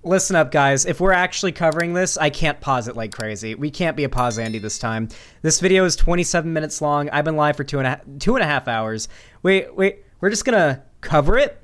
Listen up, guys. If we're actually covering this, I can't pause it like crazy. We can't be a pause Andy this time. This video is 27 minutes long. I've been live for two and a half hours. We're just gonna cover it,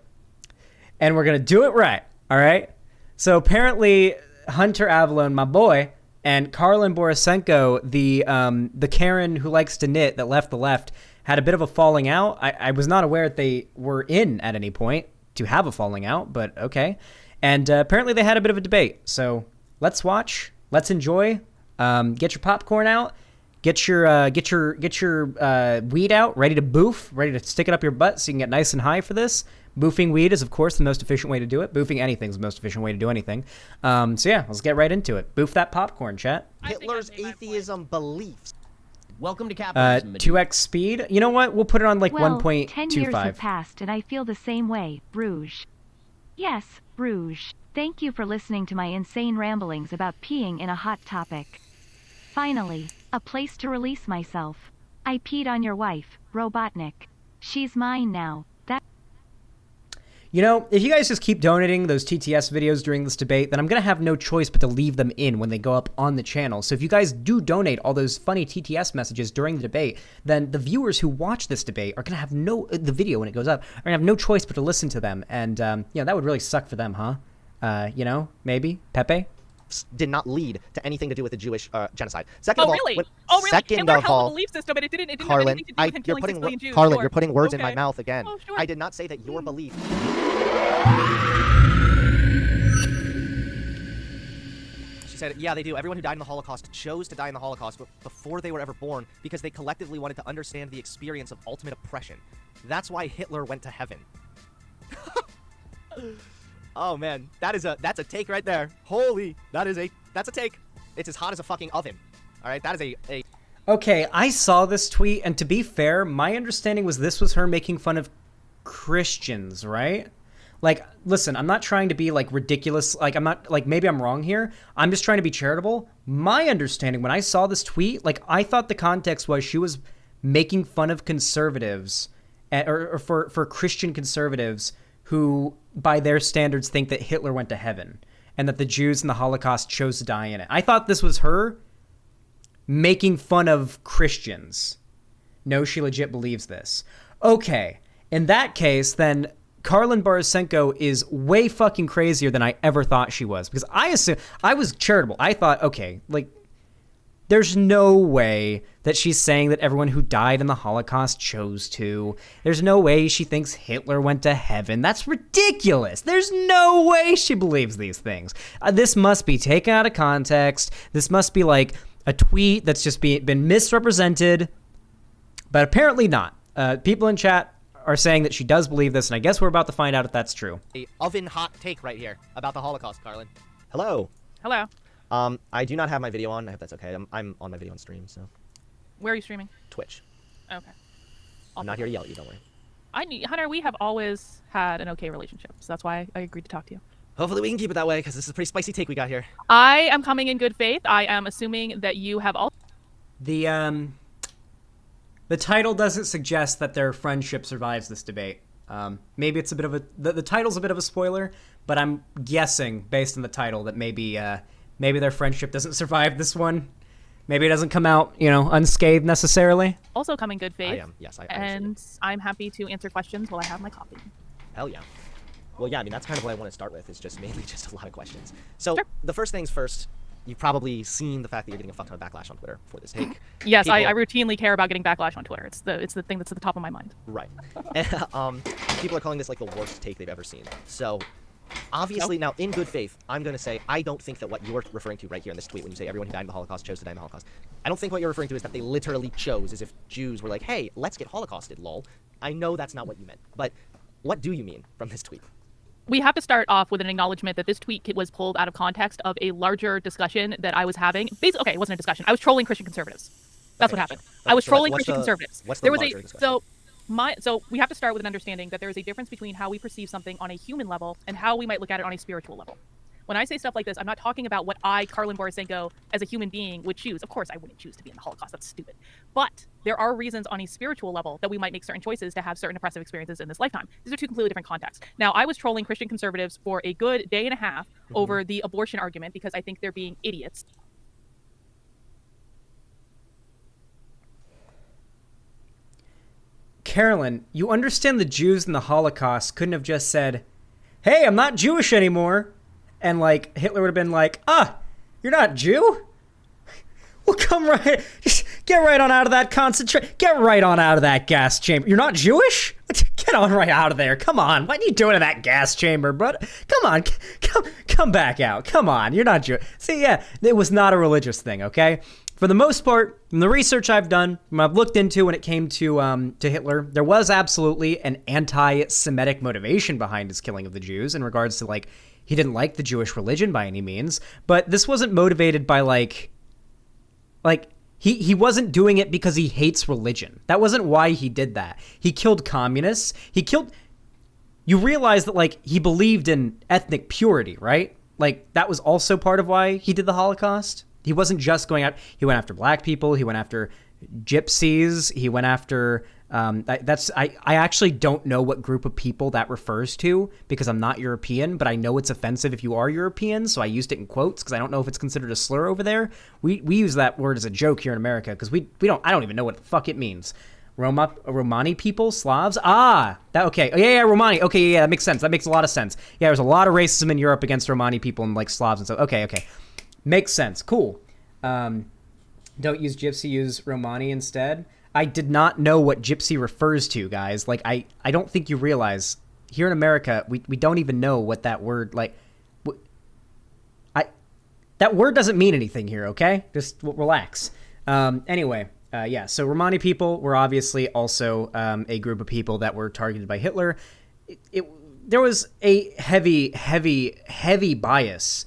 and we're gonna do it right. All right. So apparently, Hunter Avallone, my boy, and Karlyn Borysenko, the Karen who likes to knit that left the left, had a bit of a falling out. I was not aware that they were in at any point to have a falling out, but okay. And apparently they had a bit of a debate. So let's watch. Let's enjoy. Get your popcorn out. Get your weed out, ready to boof, ready to stick it up your butt so you can get nice and high for this. Boofing weed is, of course, the most efficient way to do it. Boofing anything is the most efficient way to do anything. So yeah, let's get right into it. Boof that popcorn, chat. Hitler's atheism beliefs. Welcome to capitalism. 2x speed. You know what? We'll put it on like 1.25. 10 years have passed and I feel the same way. Bruges. Yes, Bruges. Thank you for listening to my insane ramblings about peeing in a hot topic. Finally, a place to release myself. I peed on your wife, Robotnik. She's mine now. You know, if you guys just keep donating those TTS videos during this debate, then I'm going to have no choice but to leave them in when they go up on the channel. So if you guys do donate all those funny TTS messages during the debate, then the viewers who watch this debate are going to have the video when it goes up, are going to have no choice but to listen to them. And, you know, that would really suck for them, huh? You know, maybe? Pepe? Did not lead to anything to do with the Jewish genocide. Second Oh, of all, really? Oh, really? Second Hitler of held all, a belief system, but it didn't have Karlyn, anything to do with him killing 6 million Jews. Karlyn, Sure. you're putting words in my Okay. mouth again. Oh, sure. I did not say that your belief. She said, yeah, they do. Everyone who died in the Holocaust chose to die in the Holocaust before they were ever born because they collectively wanted to understand the experience of ultimate oppression. That's why Hitler went to heaven. Oh man, that's a take right there. Holy, that's a take. It's as hot as a fucking oven. All right, that is a Okay, I saw this tweet, and to be fair, my understanding was this was her making fun of Christians, right? Like, listen, I'm not trying to be, like, ridiculous. Like, I'm not, like, maybe I'm wrong here. I'm just trying to be charitable. My understanding, when I saw this tweet, like, I thought the context was she was making fun of conservatives, or for Christian conservatives who, by their standards, think that Hitler went to heaven and that the Jews in the Holocaust chose to die in it. I thought this was her making fun of Christians. No, she legit believes this. Okay, in that case, then Karlyn Borysenko is way fucking crazier than I ever thought she was, because I was charitable. I thought, okay, like, there's no way that she's saying that everyone who died in the Holocaust chose to. There's no way she thinks Hitler went to heaven. That's ridiculous. There's no way she believes these things. This must be taken out of context. This must be like a tweet that's just been misrepresented, but apparently not. People in chat are saying that she does believe this, and I guess we're about to find out if that's true. A oven hot take right here about the Holocaust, Karlyn. Hello. Hello. I do not have my video on. I hope that's okay. I'm on my video on stream, so. Where are you streaming? Twitch. Okay. I'm not here to yell at you, don't worry. Hunter, we have always had an okay relationship, so that's why I agreed to talk to you. Hopefully we can keep it that way, because this is a pretty spicy take we got here. I am coming in good faith. I am assuming that you have all. The title doesn't suggest that their friendship survives this debate. Maybe it's a bit of the title's a bit of a spoiler, but I'm guessing based on the title that maybe their friendship doesn't survive this one. Maybe it doesn't come out, you know, unscathed necessarily. Also come in good faith. I am, yes. And I'm happy to answer questions while I have my coffee. Hell yeah. Well, yeah, I mean, that's kind of what I want to start with, is just mainly just a lot of questions. So, Sure. The first things first, you've probably seen the fact that you're getting a fuck ton of backlash on Twitter for this take. Yes, I routinely care about getting backlash on Twitter. It's the thing that's at the top of my mind. Right. And, people are calling this, like, the worst take they've ever seen. So, obviously, now, in good faith, I'm going to say I don't think that what you're referring to right here in this tweet, when you say everyone who died in the Holocaust chose to die in the Holocaust, I don't think what you're referring to is that they literally chose, as if Jews were like, hey, let's get Holocausted, lol. I know that's not what you meant. But what do you mean from this tweet? We have to start off with an acknowledgement that this tweet was pulled out of context of a larger discussion that I was having. Okay, it wasn't a discussion. I was trolling Christian conservatives. That's what happened. I was trolling Christian conservatives. What's the larger discussion? So we have to start with an understanding that there is a difference between how we perceive something on a human level and how we might look at it on a spiritual level. When I say stuff like this, I'm not talking about what I, Karlyn Borysenko, as a human being would choose. Of course, I wouldn't choose to be in the Holocaust. That's stupid. But there are reasons on a spiritual level that we might make certain choices to have certain oppressive experiences in this lifetime. These are two completely different contexts. Now, I was trolling Christian conservatives for a good day and a half over the abortion argument because I think they're being idiots. Karlyn, you understand the Jews in the Holocaust couldn't have just said, hey, I'm not Jewish anymore. And, like, Hitler would have been like, you're not Jew? Well, just get right on out of that get right on out of that gas chamber. You're not Jewish? Get on right out of there. Come on. What are you doing in that gas chamber, bro? Come on. Come back out. Come on. You're not Jewish. See, yeah, it was not a religious thing, okay? For the most part, from the research I've done, from I've looked into when it came to Hitler, there was absolutely an anti-Semitic motivation behind his killing of the Jews in regards to, like, he didn't like the Jewish religion by any means, but this wasn't motivated by, like he wasn't doing it because he hates religion. That wasn't why he did that. He killed communists. You realize that, like, he believed in ethnic purity, right? Like, that was also part of why he did the Holocaust. He wasn't just going out. He went after black people. He went after gypsies. He went after. I actually don't know what group of people that refers to because I'm not European, but I know it's offensive if you are European, so I used it in quotes because I don't know if it's considered a slur over there. We use that word as a joke here in America because I don't even know what the fuck it means. Romani people, Slavs. Okay. Yeah, Romani. Okay, yeah, that makes sense. That makes a lot of sense. Yeah, there's a lot of racism in Europe against Romani people and, like, Slavs and stuff. Okay. Makes sense. Cool. Don't use gypsy, use Romani instead. I did not know what gypsy refers to, guys. Like, I don't think you realize here in America, we don't even know what that word, like, that word doesn't mean anything here, okay? Just relax. Anyway, yeah, so Romani people were obviously also a group of people that were targeted by Hitler. There was a heavy bias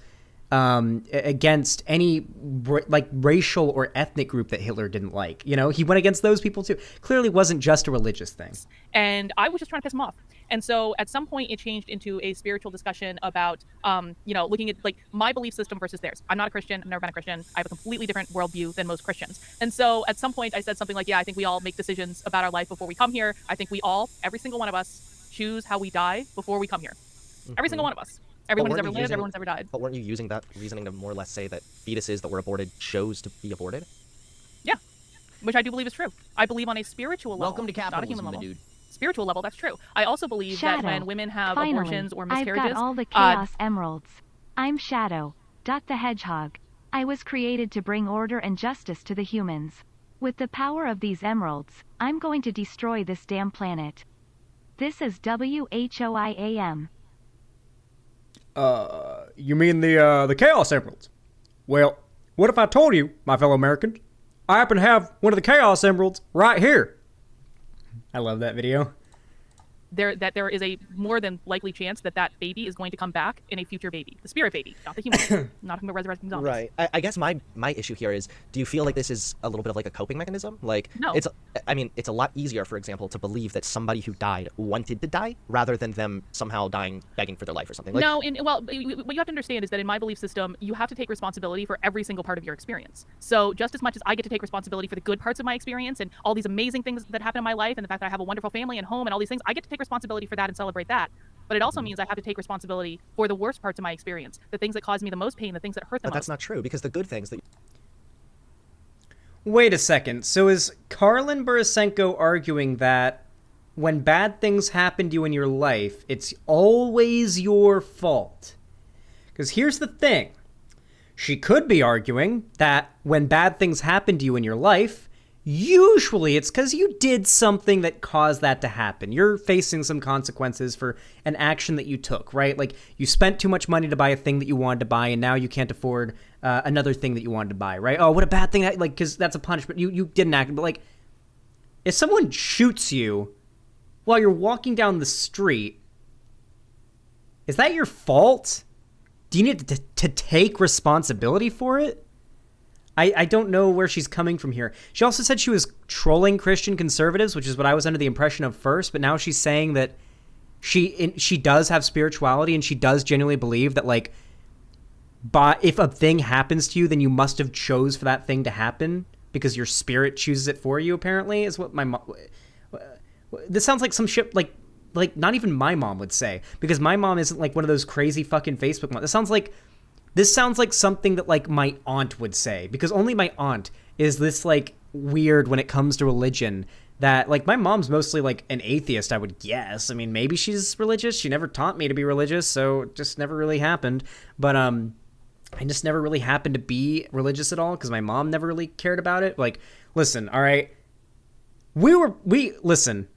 against any racial or ethnic group that Hitler didn't like. You know, he went against those people too. Clearly wasn't just a religious thing. And I was just trying to piss him off. And so at some point it changed into a spiritual discussion about, looking at, like, my belief system versus theirs. I'm not a Christian. I've never been a Christian. I have a completely different worldview than most Christians. And so at some point I said something like, yeah, I think we all make decisions about our life before we come here. I think we all, every single one of us, choose how we die before we come here. Every single one of us. Everyone who's ever lived, everyone's ever died. But weren't you using that reasoning to more or less say that fetuses that were aborted chose to be aborted? Yeah, which I do believe is true. I believe on a spiritual level. Welcome to capitalism, not a human level. dude. Spiritual level, that's true. I also believe Shadow. that when women have Finally, abortions or miscarriages, I've got all the Chaos Emeralds. I'm Shadow. The Hedgehog. I was created to bring order and justice to the humans. With the power of these emeralds, I'm going to destroy this damn planet. This is WHOIAM. You mean the Chaos Emeralds? Well, what if I told you, my fellow Americans, I happen to have one of the Chaos Emeralds right here? I love that video. There is a more than likely chance that that baby is going to come back in a future baby. The spirit baby, not the human. Not talking about resurrecting zombies. Right. I guess my issue here is, do you feel like this is a little bit of like a coping mechanism? Like, no. It's a lot easier, for example, to believe that somebody who died wanted to die rather than them somehow dying begging for their life or something. Like, no, what you have to understand is that in my belief system, you have to take responsibility for every single part of your experience. So just as much as I get to take responsibility for the good parts of my experience and all these amazing things that happen in my life and the fact that I have a wonderful family and home and all these things, I get to take responsibility for that and celebrate that. But it also means I have to take responsibility for the worst parts of my experience, the things that cause me the most pain, the things that hurt the most. But that's not true, because the good things that... Wait a second. So is Karlyn Borysenko arguing that when bad things happen to you in your life, it's always your fault? Because here's the thing. She could be arguing that when bad things happen to you in your life, usually it's because you did something that caused that to happen. You're facing some consequences for an action that you took, right? Like, you spent too much money to buy a thing that you wanted to buy, and now you can't afford another thing that you wanted to buy, right? Oh, what a bad thing. Like, because that's a punishment. You didn't act. But, like, if someone shoots you while you're walking down the street, is that your fault? Do you need to take responsibility for it? I don't know where she's coming from here. She also said she was trolling Christian conservatives, which is what I was under the impression of first, but now she's saying that she does have spirituality and she does genuinely believe that, like, but if a thing happens to you, then you must have chose for that thing to happen because your spirit chooses it for you, apparently, is what my mom... This sounds like some shit, like not even my mom would say, because my mom isn't like one of those crazy fucking Facebook moms. This sounds like something that like my aunt would say, because only my aunt is this like weird when it comes to religion. That like my mom's mostly like an atheist, I would guess. I mean, maybe she's religious. She never taught me to be religious, so it just never really happened. But I just never really happened to be religious at all because my mom never really cared about it. Like, listen, all right, listen,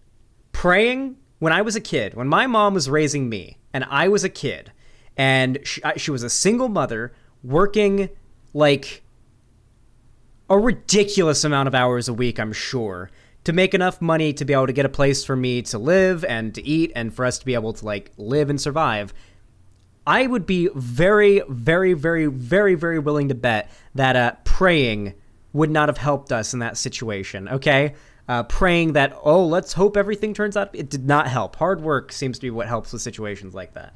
praying when I was a kid, when my mom was raising me and I was a kid, and she was a single mother working like a ridiculous amount of hours a week, I'm sure, to make enough money to be able to get a place for me to live and to eat and for us to be able to like live and survive. I would be very, very, very, very, very willing to bet that praying would not have helped us in that situation, okay? Praying that, oh, let's hope everything turns out. It did not help. Hard work seems to be what helps with situations like that.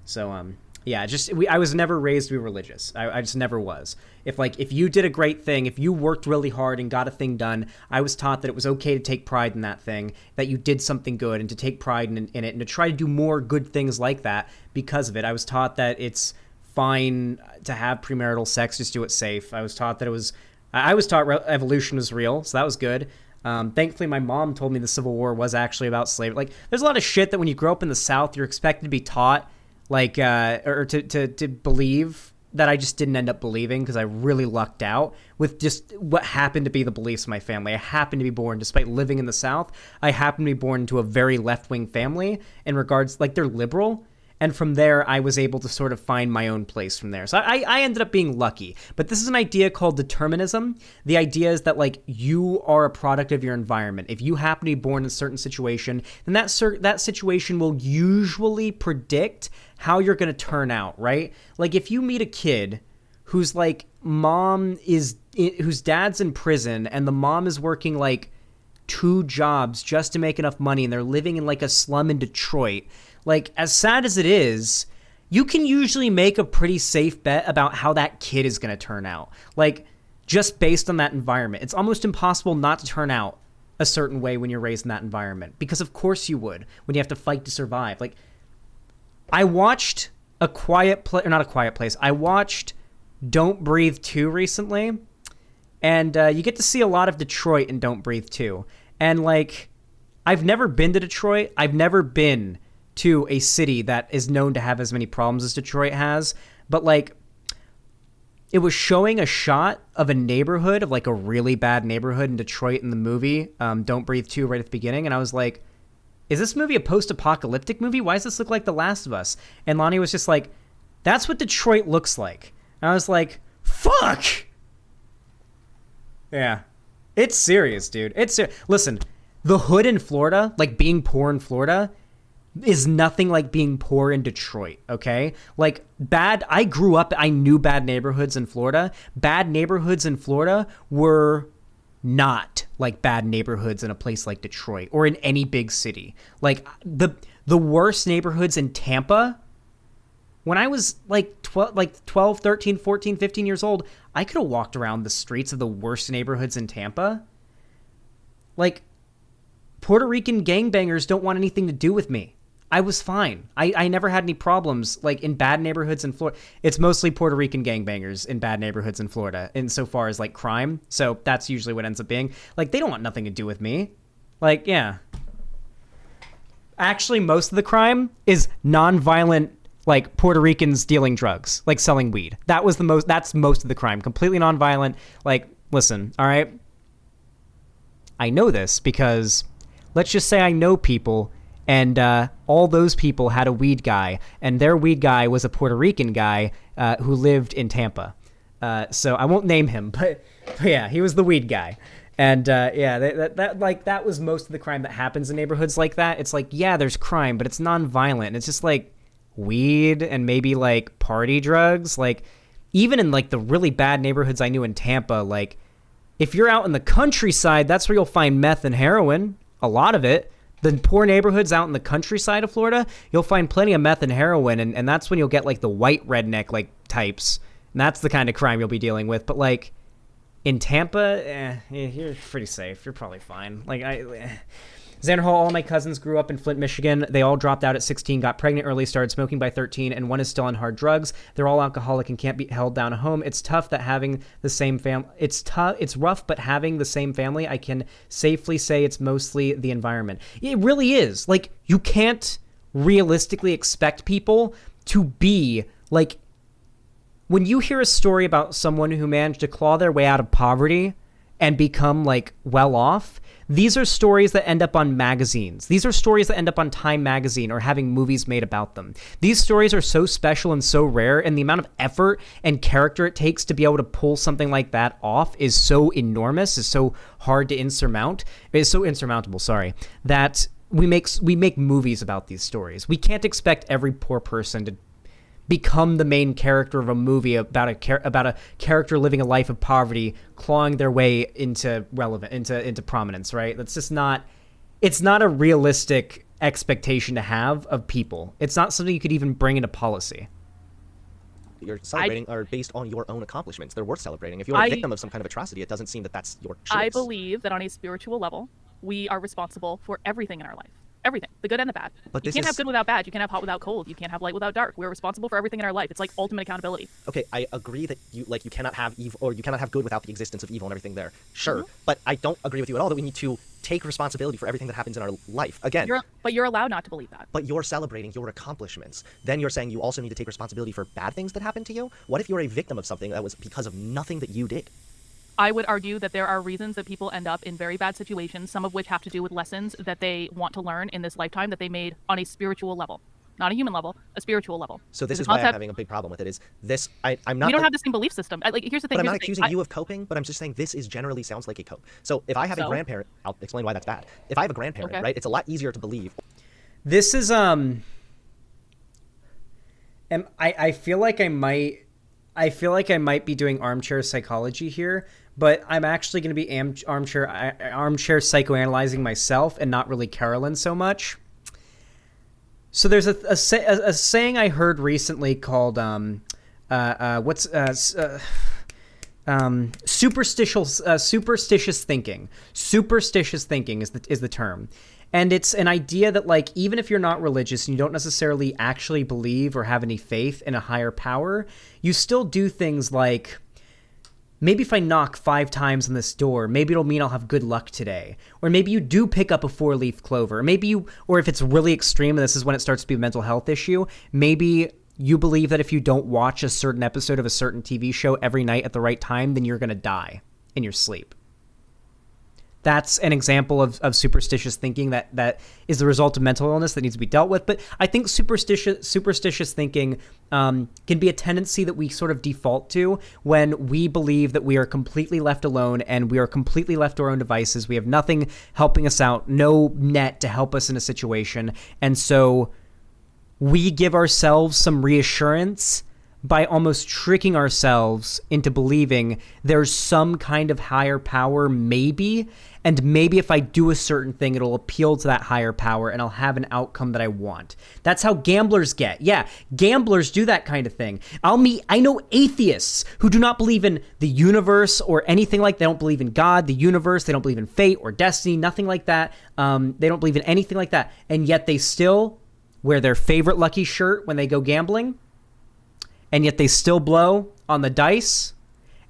So, yeah, I was never raised to be religious. I just never was. If you did a great thing, if you worked really hard and got a thing done, I was taught that it was okay to take pride in that thing, that you did something good, and to take pride in it, and to try to do more good things like that because of it. I was taught that it's fine to have premarital sex, just do it safe. I was taught evolution was real, so that was good. Thankfully, my mom told me the Civil War was actually about slavery. Like, there's a lot of shit that when you grow up in the South, you're expected to be taught, like, or to believe, that I just didn't end up believing because I really lucked out with just what happened to be the beliefs of my family. I happened to be born, despite living in the South, I happened to be born into a very left-wing family in regards, like, they're liberal. And from there, I was able to sort of find my own place from there. So I ended up being lucky. But this is an idea called determinism. The idea is that, like, you are a product of your environment. If you happen to be born in a certain situation, then that situation will usually predict how you're going to turn out, right? Like, if you meet a kid whose, like, whose dad's in prison and the mom is working, like, 2 jobs just to make enough money and they're living in, like, a slum in Detroit, like, as sad as it is, you can usually make a pretty safe bet about how that kid is going to turn out. Like, just based on that environment. It's almost impossible not to turn out a certain way when you're raised in that environment. Because of course you would, when you have to fight to survive. Like, I watched I watched Don't Breathe 2 recently. And you get to see a lot of Detroit in Don't Breathe 2. And, like, I've never been to Detroit. I've never been to a city that is known to have as many problems as Detroit has. But, like, it was showing a shot of a neighborhood, of, like, a really bad neighborhood in Detroit in the movie, Don't Breathe 2, right at the beginning. And I was like, is this movie a post-apocalyptic movie? Why does this look like The Last of Us? And Lonnie was just like, that's what Detroit looks like. And I was like, fuck! Yeah. It's serious, dude. Listen, the hood in Florida, like being poor in Florida, is nothing like being poor in Detroit, okay? Like, I grew up, I knew bad neighborhoods in Florida. Bad neighborhoods in Florida were not like bad neighborhoods in a place like Detroit or in any big city. Like, the worst neighborhoods in Tampa, when I was like 12, 13, 14, 15 years old, I could have walked around the streets of the worst neighborhoods in Tampa. Like, Puerto Rican gangbangers don't want anything to do with me. I was fine. I never had any problems, like, in bad neighborhoods in Florida. It's mostly Puerto Rican gangbangers in bad neighborhoods in Florida, insofar as, like, crime. So that's usually what ends up being. Like, they don't want nothing to do with me. Like, yeah. Actually, most of the crime is nonviolent, like, Puerto Ricans dealing drugs, like selling weed. That's most of the crime. Completely nonviolent. Like, listen, all right? I know this because, let's just say I know people, and all those people had a weed guy, and their weed guy was a Puerto Rican guy who lived in Tampa. So I won't name him, but yeah, he was the weed guy. And yeah, that was most of the crime that happens in neighborhoods like that. It's like, yeah, there's crime, but it's nonviolent. It's just like weed and maybe like party drugs. Like, even in like the really bad neighborhoods I knew in Tampa, like, if you're out in the countryside, that's where you'll find meth and heroin, a lot of it. The poor neighborhoods out in the countryside of Florida, you'll find plenty of meth and heroin, and that's when you'll get, like, the white redneck, like, types That's the kind of crime you'll be dealing with. But like in Tampa, you're pretty safe. You're probably fine. Like Xander Hall, all my cousins grew up in Flint, Michigan. They all dropped out at 16, got pregnant early, started smoking by 13, and one is still on hard drugs. They're all alcoholic and can't be held down at home. It's tough that having the same family. It's rough, but having the same family, I can safely say it's mostly the environment. It really is. Like, you can't realistically expect people to be like. When you hear a story about someone who managed to claw their way out of poverty and become like well off, these are stories that end up on magazines. These are stories that end up on Time magazine or having movies made about them. These stories are so special and so rare, and the amount of effort and character it takes to be able to pull something like that off is so enormous, is so hard to insurmount. It's so insurmountable, that we make movies about these stories. We can't expect every poor person to become the main character of a movie about a character living a life of poverty, clawing their way into prominence, right? That's just not. It's not a realistic expectation to have of people. It's not something you could even bring into policy. You're celebrating are based on your own accomplishments. They're worth celebrating. If you're a victim of some kind of atrocity, it doesn't seem that that's your choice. I believe that on a spiritual level, we are responsible for everything in our life. Everything, the good and the bad. But you can't have good without bad. You can't have hot without cold. You can't have light without dark. We're responsible for everything in our life. It's like ultimate accountability. Okay, I agree that you cannot have evil, or you cannot have good without the existence of evil and everything there. Sure, but I don't agree with you at all that we need to take responsibility for everything that happens in our life. Again, but you're allowed not to believe that. But you're celebrating your accomplishments. Then you're saying you also need to take responsibility for bad things that happen to you. What if you're a victim of something that was because of nothing that you did? I would argue that there are reasons that people end up in very bad situations, some of which have to do with lessons that they want to learn in this lifetime that they made on a spiritual level. Not a human level, a spiritual level. So this is why I'm having a big problem with it, is this, I'm not... We don't have the same belief system. Here's the thing. But I'm not accusing you of coping, but I'm just saying this is generally sounds like a cope. So if I have a grandparent, I'll explain why that's bad. If I have a grandparent, right, it's a lot easier to believe. This is, I feel like I might be doing armchair psychology here, but I'm actually going to be armchair psychoanalyzing myself and not really Karlyn so much. So there's a saying I heard recently called superstitious thinking. Superstitious thinking is the term. And it's an idea that, like, even if you're not religious and you don't necessarily actually believe or have any faith in a higher power, you still do things like, maybe if I knock 5 times on this door, maybe it'll mean I'll have good luck today. Or maybe you do pick up a 4-leaf clover. Or if it's really extreme and this is when it starts to be a mental health issue, maybe you believe that if you don't watch a certain episode of a certain TV show every night at the right time, then you're going to die in your sleep. That's an example of superstitious thinking that is the result of mental illness that needs to be dealt with. But I think superstitious thinking can be a tendency that we sort of default to when we believe that we are completely left alone and we are completely left to our own devices. We have nothing helping us out, no net to help us in a situation. And so we give ourselves some reassurance by almost tricking ourselves into believing there's some kind of higher power, maybe, and maybe if I do a certain thing, it'll appeal to that higher power and I'll have an outcome that I want. That's how gamblers get. Yeah, gamblers do that kind of thing. I know atheists who do not believe in the universe or anything like that. They don't believe in God, the universe. They don't believe in fate or destiny, nothing like that. They don't believe in anything like that. And yet they still wear their favorite lucky shirt when they go gambling. And yet they still blow on the dice,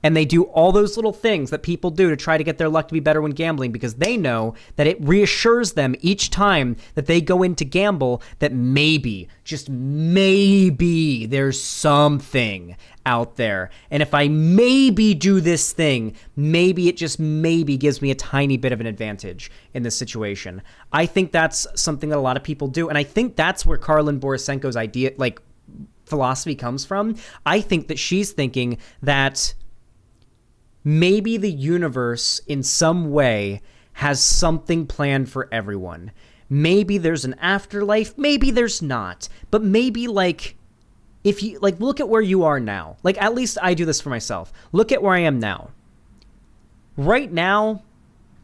and they do all those little things that people do to try to get their luck to be better when gambling, because they know that it reassures them each time that they go in to gamble that maybe, just maybe, there's something out there. And if I maybe do this thing, maybe it just maybe gives me a tiny bit of an advantage in this situation. I think that's something that a lot of people do, and I think that's where Karlyn Borysenko's idea, philosophy comes from. I think that she's thinking that maybe the universe in some way has something planned for everyone. Maybe there's an afterlife, maybe there's not. But maybe if you look at where you are now. At least I do this for myself. Look at where I am now. Right now,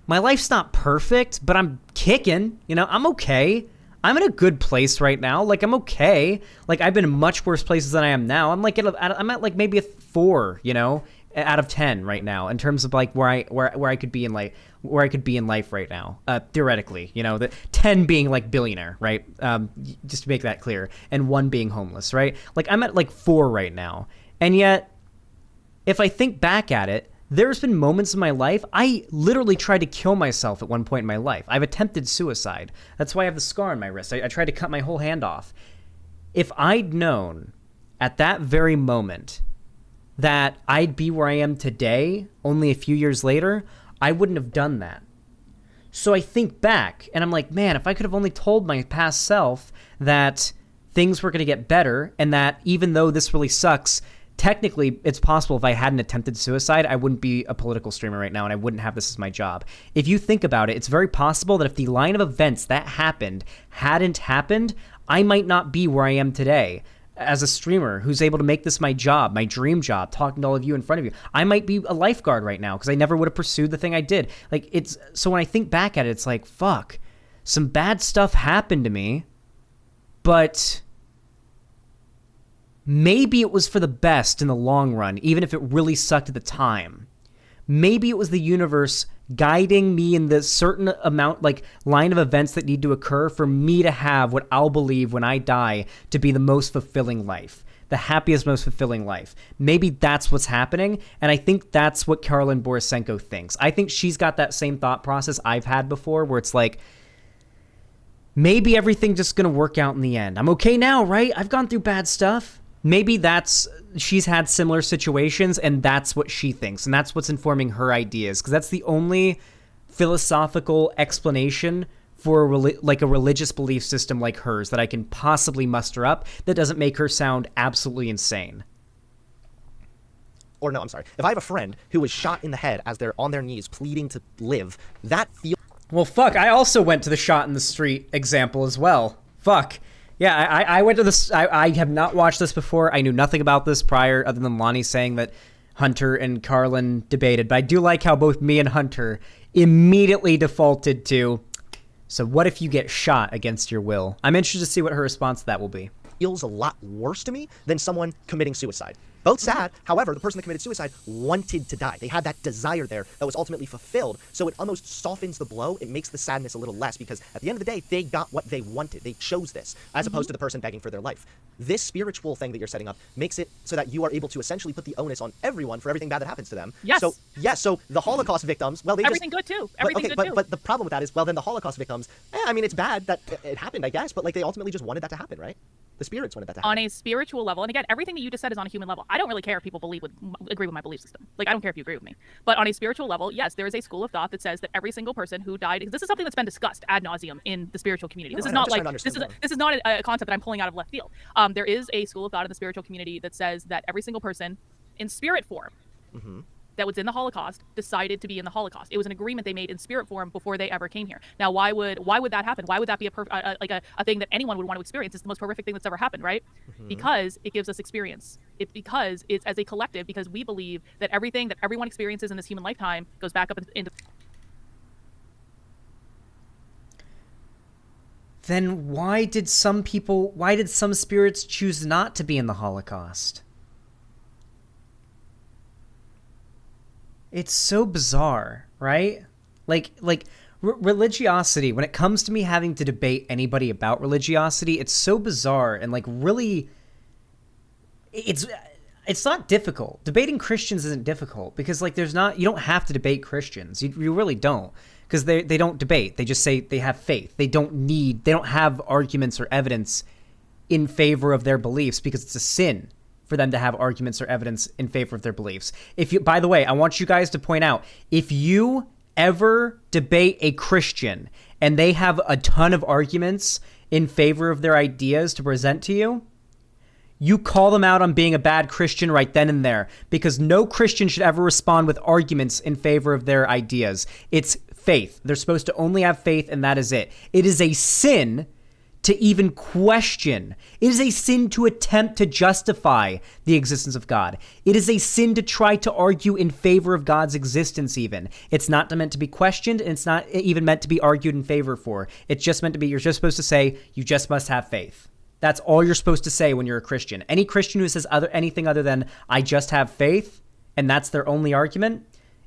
my life's not perfect, but I'm kicking, I'm okay. I'm in a good place right now. Like, I'm okay. Like, I've been in much worse places than I am now. I'm at like maybe a 4, you know, out of 10 right now in terms of like where I could be in life right now, theoretically, you know, the 10 being like billionaire, right? Just to make that clear, and 1 being homeless, right? Like, I'm at like 4 right now, and yet, if I think back at it, there's been moments in my life, I literally tried to kill myself at one point in my life. I've attempted suicide. That's why I have the scar on my wrist. I tried to cut my whole hand off. If I'd known at that very moment that I'd be where I am today, only a few years later, I wouldn't have done that. So I think back, and I'm like, man, if I could have only told my past self that things were going to get better, and that even though this really sucks, technically, it's possible if I hadn't attempted suicide, I wouldn't be a political streamer right now, and I wouldn't have this as my job. If you think about it, it's very possible that if the line of events that happened hadn't happened, I might not be where I am today as a streamer who's able to make this my job, my dream job, talking to all of you in front of you. I might be a lifeguard right now because I never would have pursued the thing I did. Like, it's so when I think back at it, it's like, fuck, some bad stuff happened to me, but maybe it was for the best in the long run, even if it really sucked at the time. Maybe it was the universe guiding me in the certain amount, like, line of events that need to occur for me to have what I'll believe when I die to be the most fulfilling life, the happiest, most fulfilling life. Maybe that's what's happening, and I think that's what Karlyn Borysenko thinks. I think she's got that same thought process I've had before, where it's like, maybe everything's just going to work out in the end. I'm okay now, right? I've gone through bad stuff. Maybe she's had similar situations, and that's what she thinks, and that's what's informing her ideas, because that's the only philosophical explanation for a religious belief system like hers that I can possibly muster up that doesn't make her sound absolutely insane. Or no, I'm sorry. If I have a friend who was shot in the head as they're on their knees pleading to live, that feels... Well, fuck, I also went to the shot in the street example as well. Fuck. Yeah, I went to this. I have not watched this before. I knew nothing about this prior, other than Lonnie saying that Hunter and Karlyn debated. But I do like how both me and Hunter immediately defaulted to, so what if you get shot against your will? I'm interested to see what her response to that will be. Feels a lot worse to me than someone committing suicide. Both sad. However, the person that committed suicide wanted to die. They had that desire there that was ultimately fulfilled. So it almost softens the blow. It makes the sadness a little less because at the end of the day, they got what they wanted. They chose this as opposed to the person begging for their life. This spiritual thing that you're setting up makes it so that you are able to essentially put the onus on everyone for everything bad that happens to them. Yes. So, yeah, so the Holocaust victims, well, they everything good too. Everything good too. But the problem with that is, well, then the Holocaust victims, I mean, it's bad that it happened, I guess, but like they ultimately just wanted that to happen, right? The spirits wanted that to happen. On a spiritual level, and again, everything that you just said is on a human level. I don't really care if people agree with my belief system. Like, I don't care if you agree with me. But on a spiritual level, yes, there is a school of thought that says that every single person who died. This is something that's been discussed ad nauseum in the spiritual community. This is not like this is not a concept that I'm pulling out of left field. There is a school of thought in the spiritual community that says that every single person in spirit form that was in the Holocaust decided to be in the Holocaust. It was an agreement they made in spirit form before they ever came here. Now, why would that happen? Why would that be a thing that anyone would want to experience? It's the most horrific thing that's ever happened, right? Because it gives us experience. Because it's as a collective, because we believe that everything that everyone experiences in this human lifetime goes back up into. Then why did some spirits choose not to be in the Holocaust? It's so bizarre, right? Like religiosity, when it comes to me having to debate anybody about religiosity, it's so bizarre and like really, it's not difficult. Debating Christians isn't difficult because like you don't have to debate Christians. You really don't, because they don't debate. They just say they have faith. They don't have arguments or evidence in favor of their beliefs because it's a sin for them to have arguments or evidence in favor of their beliefs. By the way, I want you guys to point out, if you ever debate a Christian and they have a ton of arguments in favor of their ideas to present to you, you call them out on being a bad Christian right then and there, because no Christian should ever respond with arguments in favor of their ideas. It's faith. They're supposed to only have faith, and that is it. It is a sin to even question. It is a sin to attempt to justify the existence of God. It is a sin to try to argue in favor of God's existence even. It's not meant to be questioned, and it's not even meant to be argued in favor for. It's just meant to be, you're just supposed to say, you just must have faith. That's all you're supposed to say when you're a Christian. Any Christian who says anything other than, I just have faith, and that's their only argument,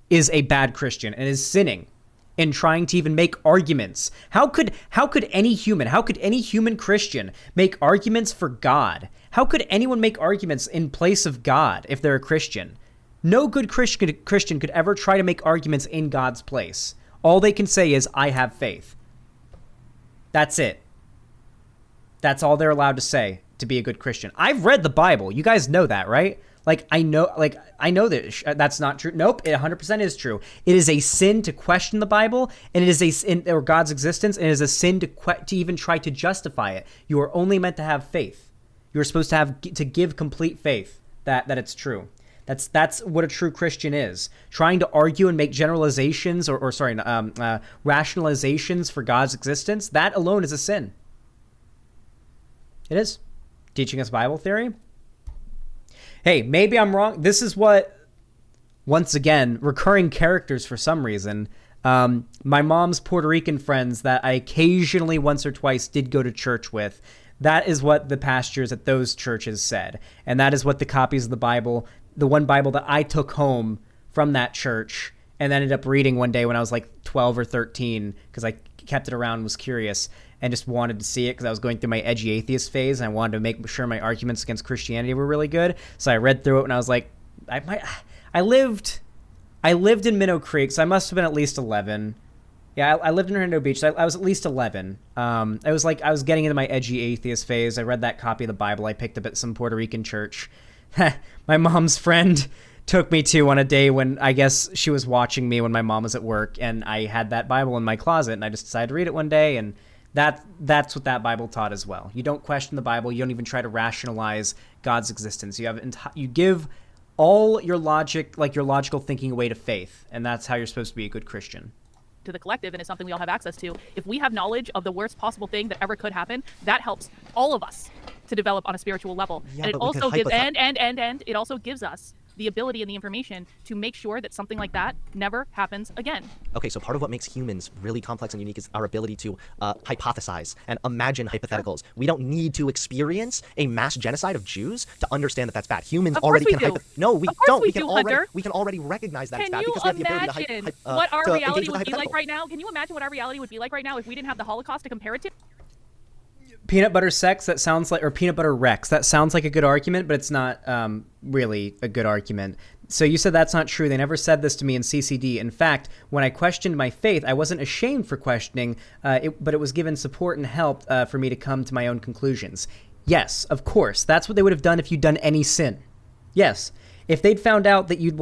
is a bad Christian and is sinning in trying to even make arguments. How could any human Christian make arguments for God? How could anyone make arguments in place of God if they're a Christian? No good Christian could ever try to make arguments in God's place. All they can say is, I have faith. That's it. That's all they're allowed to say to be a good Christian. I've read the Bible. You guys know that, right? I know that that's not true. Nope, it 100% is true. It is a sin to question the Bible, and it is a sin, or God's existence, and it is a sin to even try to justify it. You are only meant to have faith. You are supposed to give complete faith that it's true. That's what a true Christian is. Trying to argue and make generalizations or rationalizations for God's existence, that alone is a sin. It is. Teaching us Bible theory. Hey, maybe I'm wrong. This is what, once again, recurring characters for some reason. My mom's Puerto Rican friends that I occasionally once or twice did go to church with, that is what the pastors at those churches said. And that is what the copies of the Bible, the one Bible that I took home from that church and ended up reading one day when I was like 12 or 13, because I kept it around, was curious, and just wanted to see it because I was going through my edgy atheist phase, and I wanted to make sure my arguments against Christianity were really good. So I read through it, and I was like, I lived in Minnow Creek, so I must have been at least 11. Yeah, I lived in Hernando Beach, so I was at least 11. I was getting into my edgy atheist phase. I read that copy of the Bible I picked up at some Puerto Rican church. My mom's friend took me to on a day when I guess she was watching me when my mom was at work, and I had that Bible in my closet, and I just decided to read it one day, and that's what that Bible taught as well. You don't question the Bible. You don't even try to rationalize God's existence. You give all your logic, like your logical thinking, away to faith, and that's how you're supposed to be a good Christian. To the collective, and it's something we all have access to. If we have knowledge of the worst possible thing that ever could happen, that helps all of us to develop on a spiritual level. Yeah, and it also gives it also gives us the ability and the information to make sure that something like that never happens again. Okay, so part of what makes humans really complex and unique is our ability to hypothesize and imagine hypotheticals. Sure. We don't need to experience a mass genocide of Jews to understand that that's bad. Humans already can. No, we don't. We can already recognize that it's bad because we have the ability to what our reality would be like right now? Can you imagine what our reality would be like right now if we didn't have the Holocaust to compare it to? Peanut butter sex, that sounds like, or peanut butter Rex, that sounds like a good argument, but it's not really a good argument. So you said that's not true. They never said this to me in CCD. In fact, when I questioned my faith, I wasn't ashamed for questioning, but it was given support and help for me to come to my own conclusions. Yes, of course. That's what they would have done if you'd done any sin. Yes. If they'd found out that you'd,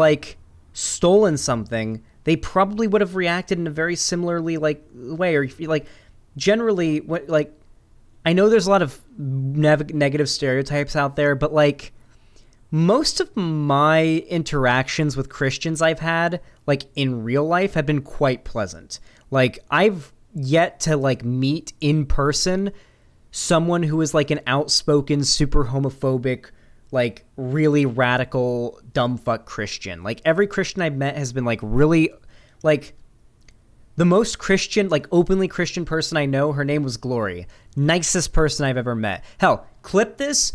stolen something, they probably would have reacted in a very similarly, way. Or, generally, I know there's a lot of negative stereotypes out there, but most of my interactions with Christians I've had, in real life, have been quite pleasant. I've yet to meet in person someone who is an outspoken, super homophobic, really radical, dumbfuck Christian. Every Christian I've met has been really the most Christian, openly Christian person I know, her name was Glory. Nicest person I've ever met. Hell, clip this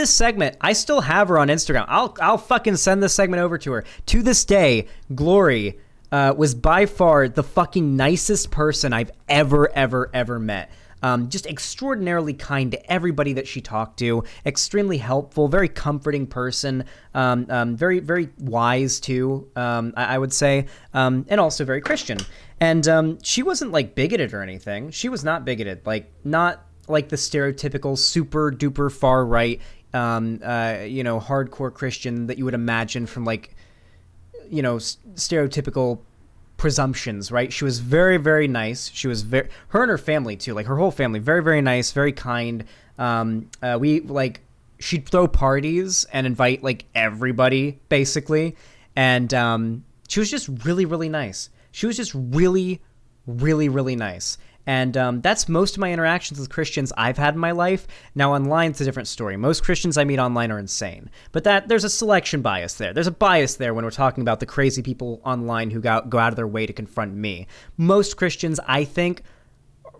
segment. I still have her on Instagram. I'll fucking send this segment over to her. To this day, Glory was by far the fucking nicest person I've ever met. Just extraordinarily kind to everybody that she talked to. Extremely helpful, very comforting person. Very, very wise too, I would say. And also very Christian. And she wasn't bigoted or anything. She was not bigoted. Not like the stereotypical super duper far right, hardcore Christian that you would imagine from stereotypical presumptions, right? She was very, very nice. She was her and her family too, her whole family, very, very nice, very kind. She'd throw parties and invite everybody basically. And she was just really, really nice. She was just really, really, really nice. And that's most of my interactions with Christians I've had in my life. Now, online, it's a different story. Most Christians I meet online are insane. But there's a selection bias there. There's a bias there when we're talking about the crazy people online who go out of their way to confront me. Most Christians, I think,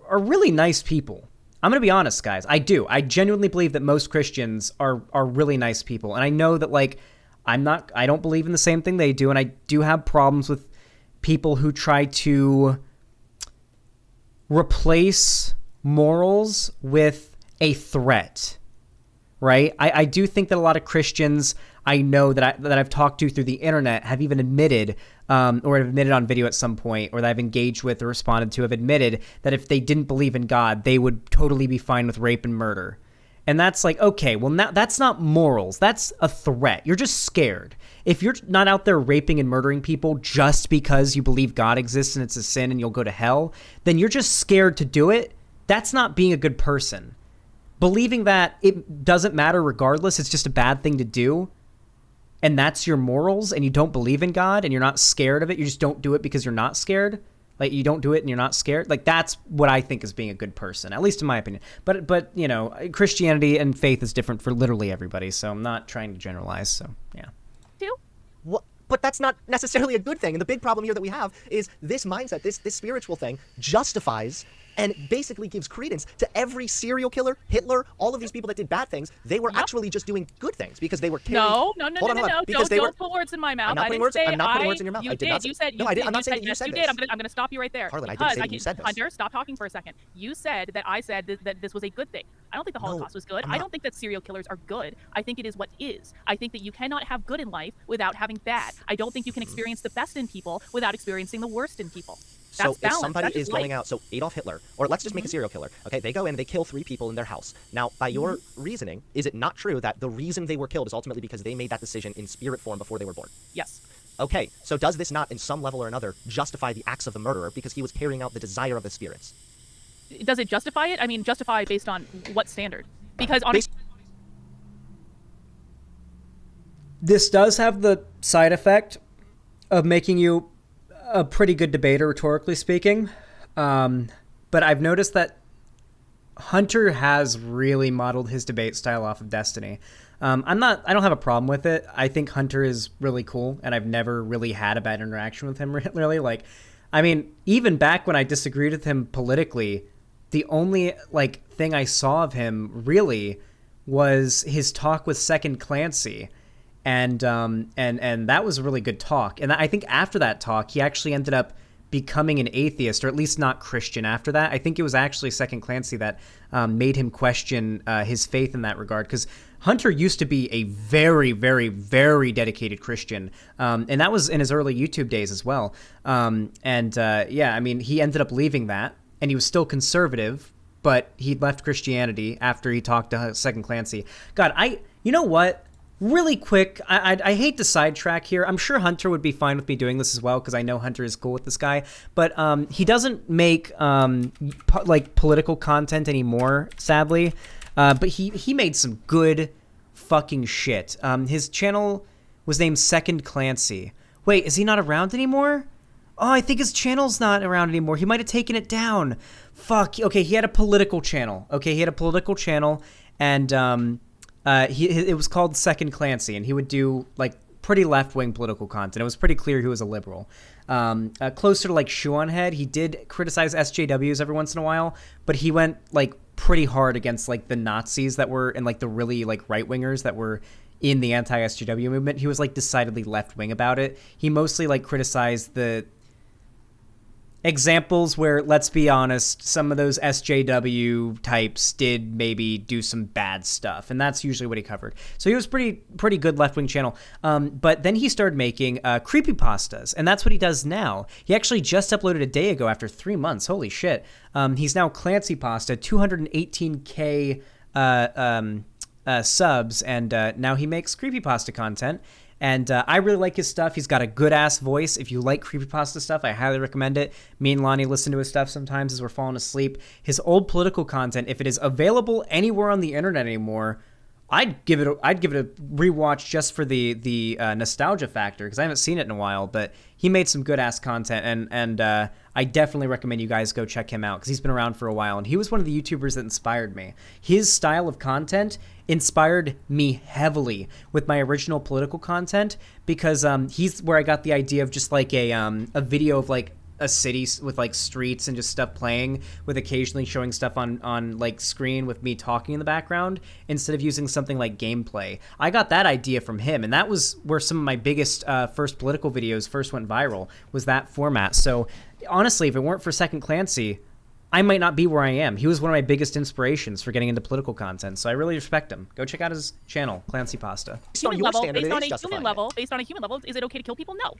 are really nice people. I'm going to be honest, guys. I do. I genuinely believe that most Christians are really nice people. And I know that, like, I don't believe in the same thing they do. And I do have problems with people who try to replace morals with a threat, right? I do think that a lot of Christians I know that I've talked to through the internet have even admitted, or have admitted on video at some point, or that I've engaged with or responded to, have admitted that if they didn't believe in God, they would totally be fine with rape and murder. And that's like, okay, well, now that's not morals. That's a threat. You're just scared. If you're not out there raping and murdering people just because you believe God exists and it's a sin and you'll go to hell, then you're just scared to do it. That's not being a good person. Believing that it doesn't matter regardless, it's just a bad thing to do, and that's your morals, and you don't believe in God and you're not scared of it, you just don't do it because you're not scared. Like, you don't do it and you're not scared. Like, that's what I think is being a good person, at least in my opinion. But you know, Christianity and faith is different for literally everybody, so I'm not trying to generalize, so yeah. But that's not necessarily a good thing. And the big problem here that we have is this mindset, this spiritual thing, justifies and basically gives credence to every serial killer, Hitler, all of these people that did bad things. They were actually just doing good things because they were carrying... No. Because Don't put words in my mouth. I'm not putting words in your mouth. You did. You said. No, I did. I'm not saying that you said this. I'm going to stop you right there. Karlyn, I didn't say that you said this. Hunter, stop talking for a second. You said that I said that this was a good thing. I don't think the Holocaust was good. I don't think that serial killers are good. I think it is what is. I think that you cannot have good in life without having bad. I don't think you can experience the best in people without experiencing the worst in people. So if somebody is going out, so Adolf Hitler, or let's just make a serial killer, okay? They go in and they kill 3 people in their house. Now, by your reasoning, is it not true that the reason they were killed is ultimately because they made that decision in spirit form before they were born? Yes. Okay, so does this not, in some level or another, justify the acts of the murderer because he was carrying out the desire of the spirits? Does it justify it? I mean, justify based on what standard? Because this does have the side effect of making you a pretty good debater, rhetorically speaking. But I've noticed that Hunter has really modeled his debate style off of Destiny. I don't have a problem with it. I think Hunter is really cool, and I've never really had a bad interaction with him, really. Like, I mean, even back when I disagreed with him politically, the only, like, thing I saw of him, really, was his talk with Second Clancy. And that was a really good talk. And I think after that talk, he actually ended up becoming an atheist, or at least not Christian after that. I think it was actually Second Clancy that made him question his faith in that regard, because Hunter used to be a very, very, very dedicated Christian, and that was in his early YouTube days as well. Yeah, I mean, he ended up leaving that, and he was still conservative, but he left Christianity after he talked to Second Clancy. God, you know what? Really quick, I hate to sidetrack here. I'm sure Hunter would be fine with me doing this as well, because I know Hunter is cool with this guy. But he doesn't make like political content anymore, sadly. But he made some good fucking shit. His channel was named Second Clancy. Wait, is he not around anymore? Oh, I think his channel's not around anymore. He might have taken it down. Fuck. Okay, he had a political channel. And it was called Second Clancy, and he would do like pretty left-wing political content. It was pretty clear he was a liberal. Closer to like Shoe on Head, he did criticize SJWs every once in a while, but he went like pretty hard against like the Nazis that were, and like the really like right-wingers that were in the anti-SJW movement. He was like decidedly left-wing about it. He mostly like criticized the examples where, let's be honest, some of those SJW types did maybe do some bad stuff, and that's usually what he covered. So he was pretty good left-wing channel. But then he started making creepypastas, and that's what he does now. He actually just uploaded a day ago after 3 months. Holy shit. He's now Clancy Pasta, 218K subs, and now he makes creepypasta content. And I really like his stuff. He's got a good-ass voice. If you like creepypasta stuff, I highly recommend it. Me and Lonnie listen to his stuff sometimes as we're falling asleep. His old political content, if it is available anywhere on the internet anymore, I'd give it a rewatch just for the nostalgia factor, because I haven't seen it in a while. But he made some good ass content, and I definitely recommend you guys go check him out, because he's been around for a while, and he was one of the YouTubers that inspired me. His style of content inspired me heavily with my original political content, because he's where I got the idea of just like a video of like a city with like streets and just stuff playing, with occasionally showing stuff on like screen with me talking in the background, instead of using something like gameplay. I got that idea from him, and that was where some of my biggest first political videos first went viral, was that format. So honestly, if it weren't for Second Clancy, I might not be where I am. He was one of my biggest inspirations for getting into political content, so I really respect him. Go check out his channel, Clancy Pasta. Based on your standard, based it on is a human justified. level, based on a human level, is it okay to kill people? No,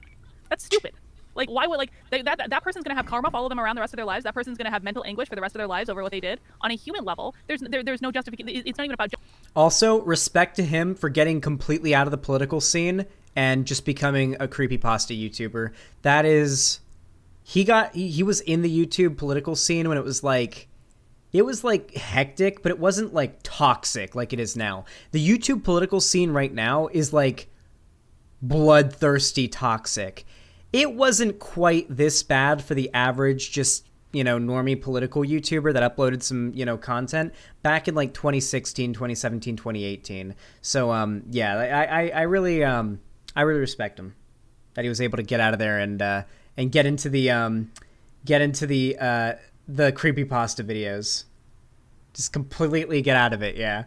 that's stupid. Like, why would, like, that person's gonna have karma follow them around the rest of their lives. That person's gonna have mental anguish for the rest of their lives over what they did. On a human level, there's no justification. It's not even about. Also, respect to him for getting completely out of the political scene and just becoming a creepypasta YouTuber. That is, he was in the YouTube political scene when it was like hectic, but it wasn't like toxic like it is now. The YouTube political scene right now is like bloodthirsty toxic. It wasn't quite this bad for the average, just, normie political YouTuber that uploaded some, content back in like 2016, 2017, 2018. So, yeah, I really respect him that he was able to get out of there and get into the creepypasta videos. Just completely get out of it. Yeah.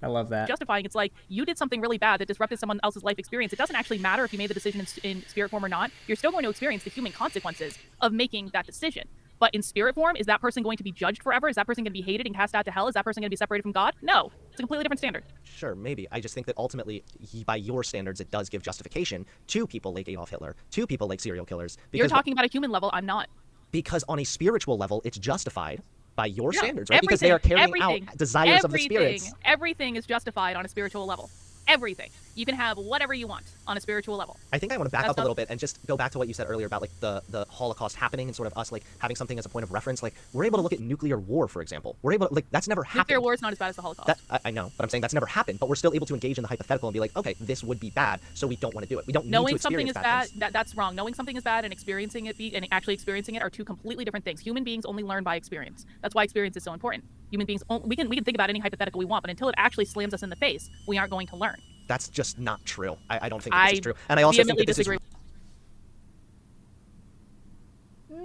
I love that. Justifying, it's like, you did something really bad that disrupted someone else's life experience. It doesn't actually matter if you made the decision in spirit form or not. You're still going to experience the human consequences of making that decision. But in spirit form, is that person going to be judged forever? Is that person going to be hated and cast out to hell? Is that person going to be separated from God? No. It's a completely different standard. Sure, maybe. I just think that ultimately, by your standards, it does give justification to people like Adolf Hitler, to people like serial killers. You're talking about a human level. I'm not. Because on a spiritual level, it's justified by your standards, right? Because they are carrying out desires of the spirits. Everything is justified on a spiritual level. Everything. You can have whatever you want on a spiritual level. I think I want to back up a little bit and just go back to what you said earlier about like the Holocaust happening and sort of us like having something as a point of reference. Like, we're able to look at nuclear war, for example. We're able to, like, that's never happened. Nuclear war is not as bad as the Holocaust. I know, but I'm saying that's never happened. But we're still able to engage in the hypothetical and be like, okay, this would be bad, so we don't want to do it. We don't need to experience something is bad bad. things. That's wrong. Knowing something is bad and experiencing it and actually experiencing it are two completely different things. Human beings only learn by experience. That's why experience is so important. Human beings, we can think about any hypothetical we want, but until it actually slams us in the face, we aren't going to learn. That's just not true. I don't think this is true. And I also think that this disagree.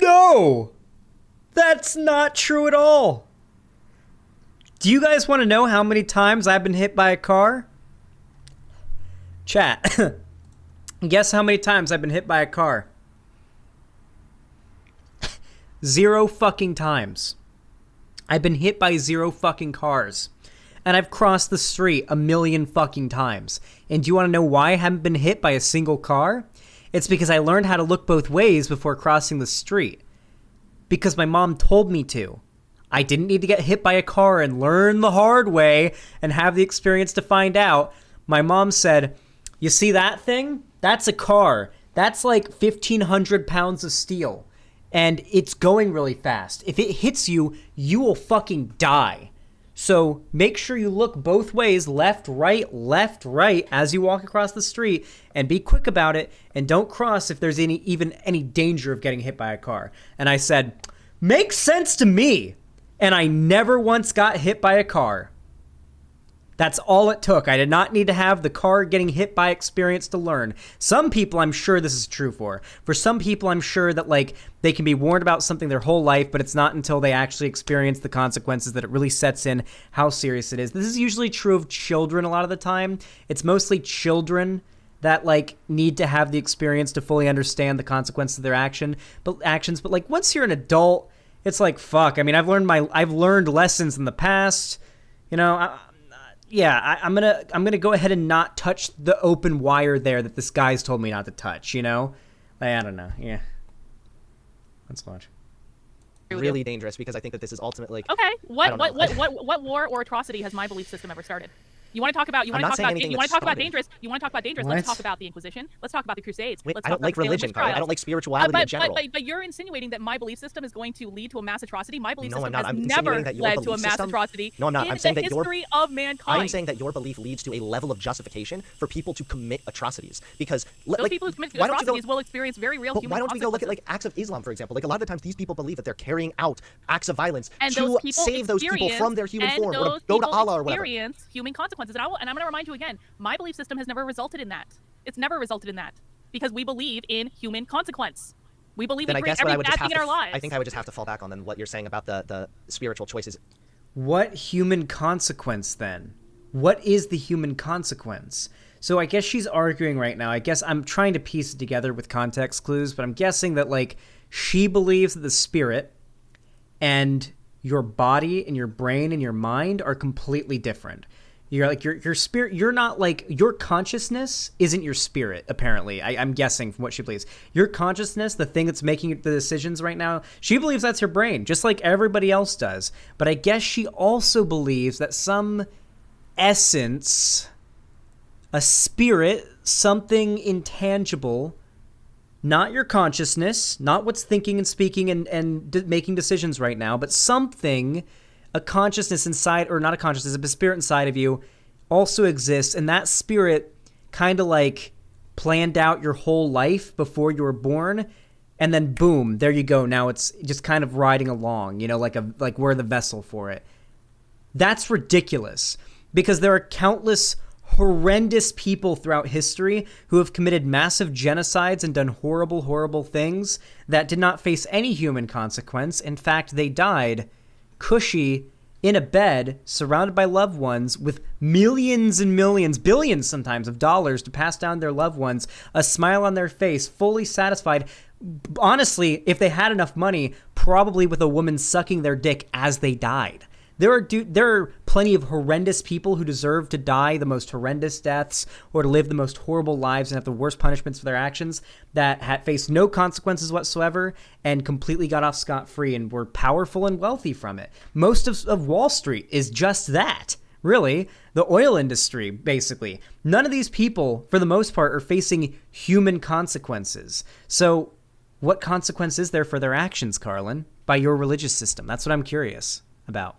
No! That's not true at all. Do you guys want to know how many times I've been hit by a car? Chat. Guess how many times I've been hit by a car? 0 fucking times. I've been hit by 0 fucking cars. And I've crossed the street 1,000,000 fucking times. And do you want to know why I haven't been hit by a single car? It's because I learned how to look both ways before crossing the street. Because my mom told me to. I didn't need to get hit by a car and learn the hard way and have the experience to find out. My mom said, you see that thing? That's a car. That's like 1,500 pounds of steel. And it's going really fast. If it hits you, you will fucking die. So make sure you look both ways, left, right, as you walk across the street, and be quick about it, and don't cross if there's even any danger of getting hit by a car. And I said, makes sense to me. And I never once got hit by a car. That's all it took. I did not need to have the car getting hit by experience to learn. Some people, I'm sure this is true for. For some people, I'm sure that, like, they can be warned about something their whole life, but it's not until they actually experience the consequences that it really sets in how serious it is. This is usually true of children a lot of the time. It's mostly children that, like, need to have the experience to fully understand the consequences of their actions. But, like, once you're an adult, it's like, fuck. I mean, I've learned lessons in the past, you know. I'm gonna go ahead and not touch the open wire there that this guy's told me not to touch. You know, I don't know. Yeah, let's watch. Really dangerous, because I think that this is ultimately okay. What war or atrocity has my belief system ever started? You want to talk about? You I'm want to not talk saying about? anything You want that to talk about started it. dangerous? You want to talk about dangerous? What? Let's talk about the Inquisition. Let's talk about the Crusades. Wait, Let's I talk don't like about the Salem religion, witch Karlyn. I trials. don't like spirituality in general. But you're insinuating that my belief system is going to lead to a mass atrocity. My belief No, system I'm not. has I'm never insinuating that your led to a belief mass system- atrocity No, I'm not. in I'm saying the that your- history of mankind. I'm saying that your belief leads to a level of justification for people to commit atrocities. Because Those people who commit why don't you go- atrocities will experience very real But human why don't we go look at consequences. like acts of Islam, for example? Like a lot of the times, these people believe that they're carrying out acts of violence And to those people save those people from their human form, or to go to Allah or whatever. Experience human consequences, and I'm going to remind you again. My belief system has never resulted in that. It's never resulted in that because we believe in human consequence. We believe Then we I create guess what I every would bad just thing have in to, our lives. I think I would just have to fall back on then what you're saying about the spiritual choices. What human consequence then? What is the human consequence? So I guess she's arguing right now. I guess I'm trying to piece it together with context clues, but I'm guessing that like she believes that the spirit and your body and your brain and your mind are completely different. You're like your spirit. You're not like your consciousness isn't your spirit. Apparently, I'm guessing from what she believes. Your consciousness, the thing that's making the decisions right now, she believes that's her brain, just like everybody else does. But I guess she also believes that some essence, a spirit, something intangible, not your consciousness, not what's thinking and speaking and making decisions right now, but something. A consciousness inside, or not a consciousness, a spirit inside of you also exists. And that spirit kind of like planned out your whole life before you were born. And then boom, there you go. Now it's just kind of riding along, you know, like we're the vessel for it. That's ridiculous because there are countless horrendous people throughout history who have committed massive genocides and done horrible, horrible things that did not face any human consequence. In fact, they died cushy in a bed surrounded by loved ones with millions and millions, billions sometimes of dollars to pass down their loved ones, a smile on their face, fully satisfied. Honestly, if they had enough money, probably with a woman sucking their dick as they died. There are plenty of horrendous people who deserve to die the most horrendous deaths or to live the most horrible lives and have the worst punishments for their actions that had faced no consequences whatsoever and completely got off scot-free and were powerful and wealthy from it. Most of Wall Street is just that, really. The oil industry, basically. None of these people, for the most part, are facing human consequences. So what consequence is there for their actions, Karlyn, by your religious system? That's what I'm curious about.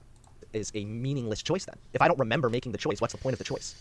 Is a meaningless choice then. If I don't remember making the choice, what's the point of the choice?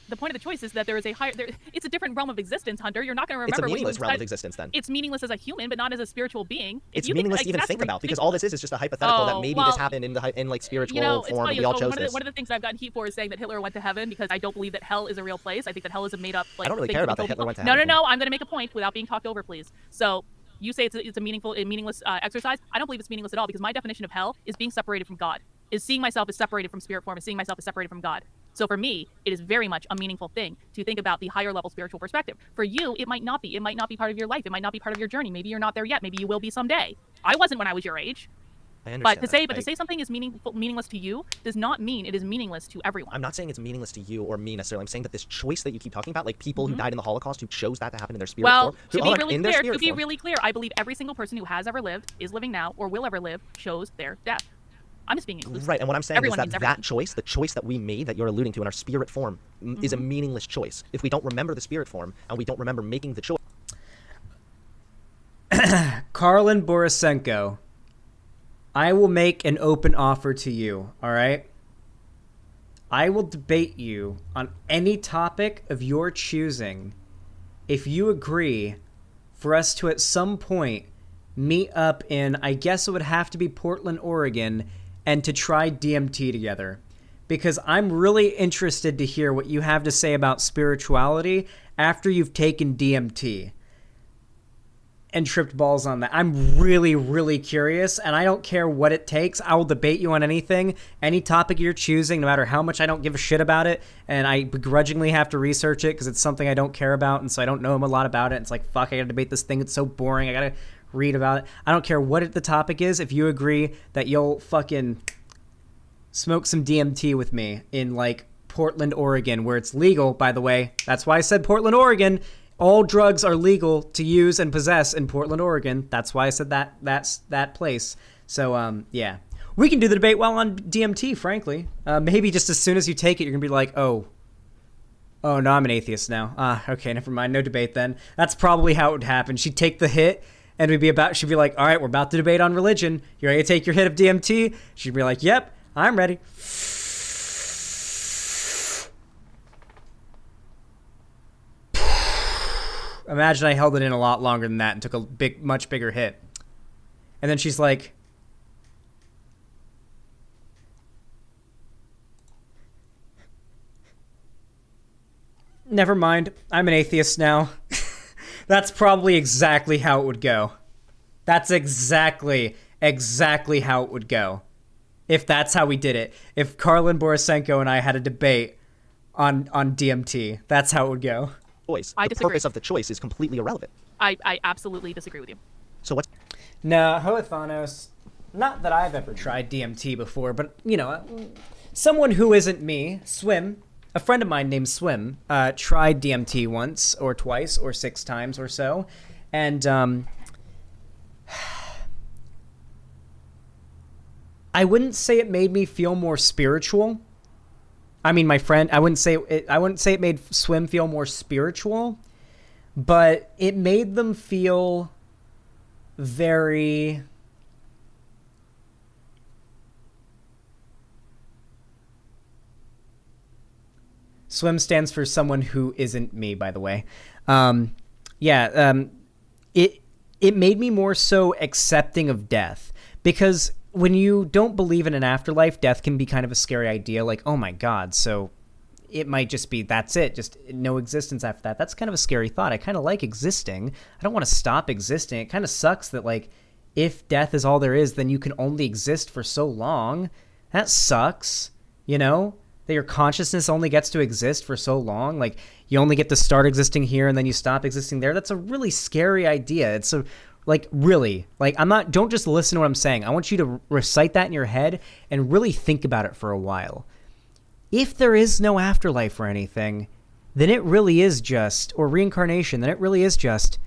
The point of the choice is that there is a higher. It's a different realm of existence, Hunter. You're not going to remember. It's a what you meaningless realm of said. existence then. It's meaningless as a human, but not as a spiritual being. If It's you meaningless like, to even that's think about because all this is just a hypothetical that maybe this happened in like spiritual it's form. funny. We all So chose one this. of the things that I've gotten heat for is saying that Hitler went to heaven because I don't believe that hell is a real place. I think that hell is a made up. Like, I don't really thing care to be about that told Hitler people. went to No, heaven. no. I'm going to make a point without being talked over, please. So you say it's a meaningless exercise. I don't believe it's meaningless at all because my definition of hell is being separated from God. Is seeing myself as separated from spirit form, is seeing myself as separated from God. So for me, it is very much a meaningful thing to think about the higher level spiritual perspective. For you, it might not be. It might not be part of your life. It might not be part of your journey. Maybe you're not there yet. Maybe you will be someday. I wasn't when I was your age. I understand To say something is meaningless to you does not mean it is meaningless to everyone. I'm not saying it's meaningless to you or me necessarily. I'm saying that this choice that you keep talking about, like people who died in the Holocaust who chose that to happen in their spirit form. To be really clear, I believe every single person who has ever lived, is living now, or will ever live, chose their death. I'm just being inclusive. Right, and what I'm saying Everyone is means that everyone. that choice, the choice that we made that you're alluding to in our spirit form, is a meaningless choice. If we don't remember the spirit form and we don't remember making the choice. Karlyn Borysenko, I will make an open offer to you, all right? I will debate you on any topic of your choosing if you agree for us to at some point meet up in, I guess it would have to be Portland, Oregon, and to try DMT together. Because I'm really interested to hear what you have to say about spirituality after you've taken DMT and tripped balls on that. I'm really, really curious, and I don't care what it takes. I will debate you on anything, any topic you're choosing, no matter how much I don't give a shit about it, and I begrudgingly have to research it because it's something I don't care about, and so I don't know a lot about it. It's like, fuck, I gotta debate this thing. It's so boring. I gotta read about it. I don't care what the topic is. If you agree that you'll fucking smoke some DMT with me in, like, Portland, Oregon, where it's legal, by the way. That's why I said Portland, Oregon. All drugs are legal to use and possess in Portland, Oregon. That's why I said that's that place. So, yeah. We can do the debate while on DMT, frankly. Maybe just as soon as you take it, you're going to be like, oh, no, I'm an atheist now. Okay, never mind. No debate then. That's probably how it would happen. She'd take the hit, and she'd be like, all right, we're about to debate on religion. You ready to take your hit of DMT? She'd be like, yep, I'm ready. Imagine I held it in a lot longer than that and took a much bigger hit. And then she's like, never mind, I'm an atheist now. That's probably exactly how it would go. That's exactly how it would go. If that's how we did it. If Karlyn Borysenko and I had a debate on DMT, that's how it would go. Choice. I the disagree. purpose of the choice is completely irrelevant. I absolutely disagree with you. So what's No, Hoethanos, not that I've ever tried DMT before, but, someone who isn't me, Swim, a friend of mine named Swim, tried DMT once or twice or 6 times or so, and I wouldn't say it made me feel more spiritual. I mean, my friend, I wouldn't say it made Swim feel more spiritual, but it made them feel very... Swim stands for someone who isn't me, by the way. It made me more so accepting of death, because when you don't believe in an afterlife, death can be kind of a scary idea. Like, oh my God, so it might just be, that's it, just no existence after that. That's kind of a scary thought. I kind of like existing. I don't want to stop existing. It kind of sucks that, like, if death is all there is, then you can only exist for so long. That sucks, that your consciousness only gets to exist for so long. Like, you only get to start existing here and then you stop existing there. That's a really scary idea. It's don't just listen to what I'm saying. I want you to recite that in your head and really think about it for a while. If there is no afterlife or anything, then it really is just, or reincarnation, then it really is just,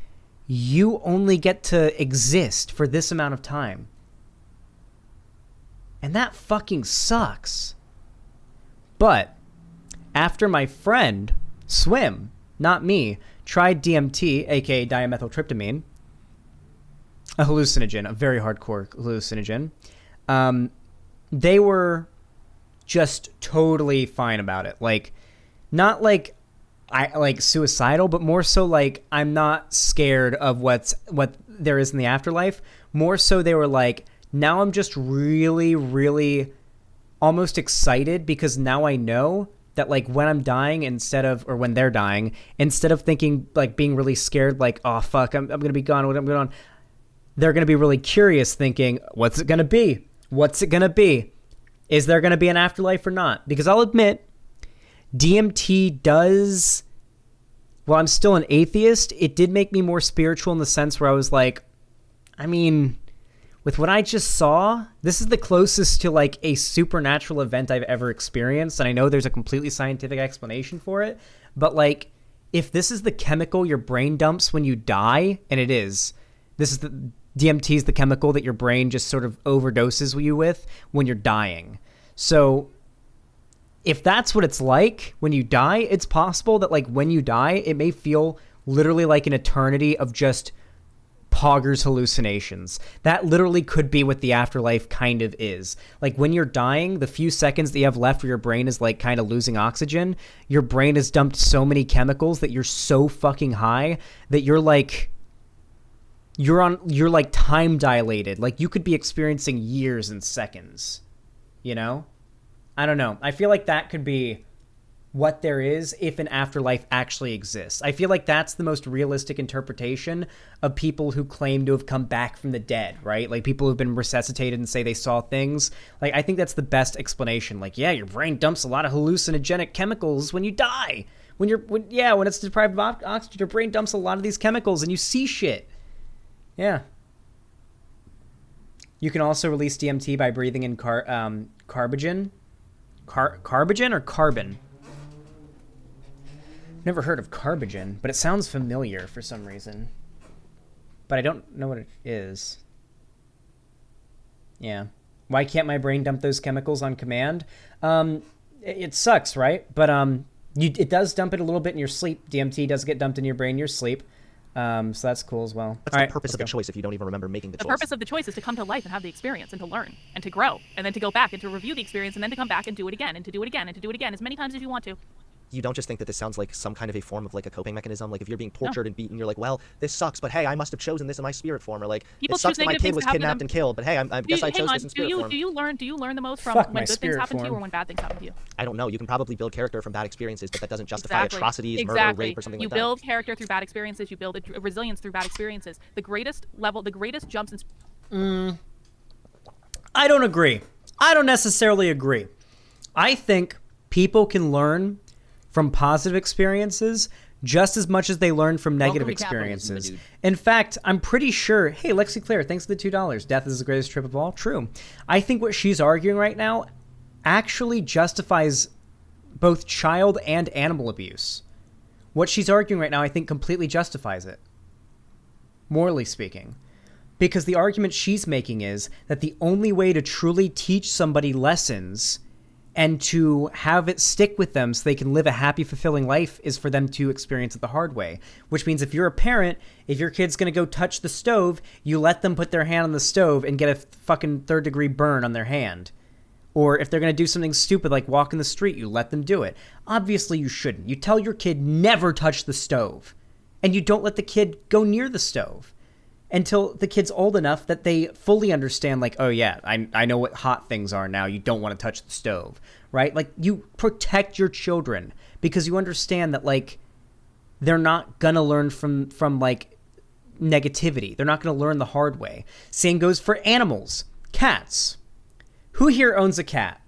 you only get to exist for this amount of time. And that fucking sucks. But after my friend, Swim, not me, tried DMT, aka dimethyltryptamine, a hallucinogen, a very hardcore hallucinogen, they were just totally fine about it. Like, not like suicidal, but more so like, I'm not scared of what there is in the afterlife. More so they were like, now I'm just really, really almost excited, because now I know that, like, when I'm dying when they're dying, instead of thinking, like, being really scared, like, oh fuck, I'm gonna be gone, I'm going on, they're gonna be really curious, thinking, what's it gonna be? What's it gonna be? Is there gonna be an afterlife or not? Because I'll admit, DMT does, while I'm still an atheist, it did make me more spiritual in the sense where I was like, I mean, with what I just saw, this is the closest to, like, a supernatural event I've ever experienced. And I know there's a completely scientific explanation for it, but, like, if this is the chemical your brain dumps when you die, and it is, DMT is the chemical that your brain just sort of overdoses you with when you're dying. So if that's what it's like when you die, it's possible that, like, when you die, it may feel literally like an eternity of just poggers hallucinations. That literally could be what the afterlife kind of is. Like, when you're dying, the few seconds that you have left where your brain is, like, kind of losing oxygen, your brain has dumped so many chemicals that you're so fucking high that you're like time dilated. Like, you could be experiencing years in seconds, I don't know. I feel like that could be what there is if an afterlife actually exists. I feel like that's the most realistic interpretation of people who claim to have come back from the dead, right? Like, people who've been resuscitated and say they saw things. Like, I think that's the best explanation. Like, yeah, your brain dumps a lot of hallucinogenic chemicals when you die. When it's deprived of oxygen, your brain dumps a lot of these chemicals and you see shit. Yeah. You can also release DMT by breathing in carbogen. Carbogen or carbon? Never heard of carbogen, but it sounds familiar for some reason. But I don't know what it is. Yeah. Why can't my brain dump those chemicals on command? It sucks, right? But it does dump it a little bit in your sleep. DMT does get dumped in your brain in your sleep. So that's cool as well. What's the purpose of the choice if you don't even remember making the choice? The purpose of the choice is to come to life and have the experience and to learn and to grow and then to go back and to review the experience and then to come back and do it again and to do it again and to do it again as many times as you want to. You don't just think that this sounds like some kind of a form of like a coping mechanism? Like if you're being tortured and beaten, you're like, well, this sucks, but hey, I must have chosen this in my spirit form. Or like, People it sucks that my choose kid was negative things to happen to kidnapped and killed, but hey, I guess I chose this in spirit form. Do you learn the most from Fuck my when good things spirit happen to you form. or when bad things happen to you? I don't know. You can probably build character from bad experiences, but that doesn't justify atrocities, murder, rape, or something like that. You build character through bad experiences. You build resilience through bad experiences. The greatest jumps in... I don't agree. I don't necessarily agree. I think people can learn from positive experiences just as much as they learn from negative Welcome to capitalism, experiences. my dude. In fact, I'm pretty sure, hey, Lexi Claire, thanks for the $2. Death is the greatest trip of all. True. I think what she's arguing right now actually justifies both child and animal abuse. What she's arguing right now, I think, completely justifies it, morally speaking. Because the argument she's making is that the only way to truly teach somebody lessons and to have it stick with them so they can live a happy, fulfilling life is for them to experience it the hard way. Which means if you're a parent, if your kid's going to go touch the stove, you let them put their hand on the stove and get a fucking 3rd-degree burn on their hand. Or if they're going to do something stupid like walk in the street, you let them do it. Obviously, you shouldn't. You tell your kid never touch the stove. And you don't let the kid go near the stove until the kid's old enough that they fully understand, like, oh yeah, I know what hot things are now. You don't want to touch the stove, right? Like, you protect your children because you understand that, like, they're not gonna learn from like negativity. They're not gonna learn the hard way. Same goes for animals. Cats. Who here owns a cat?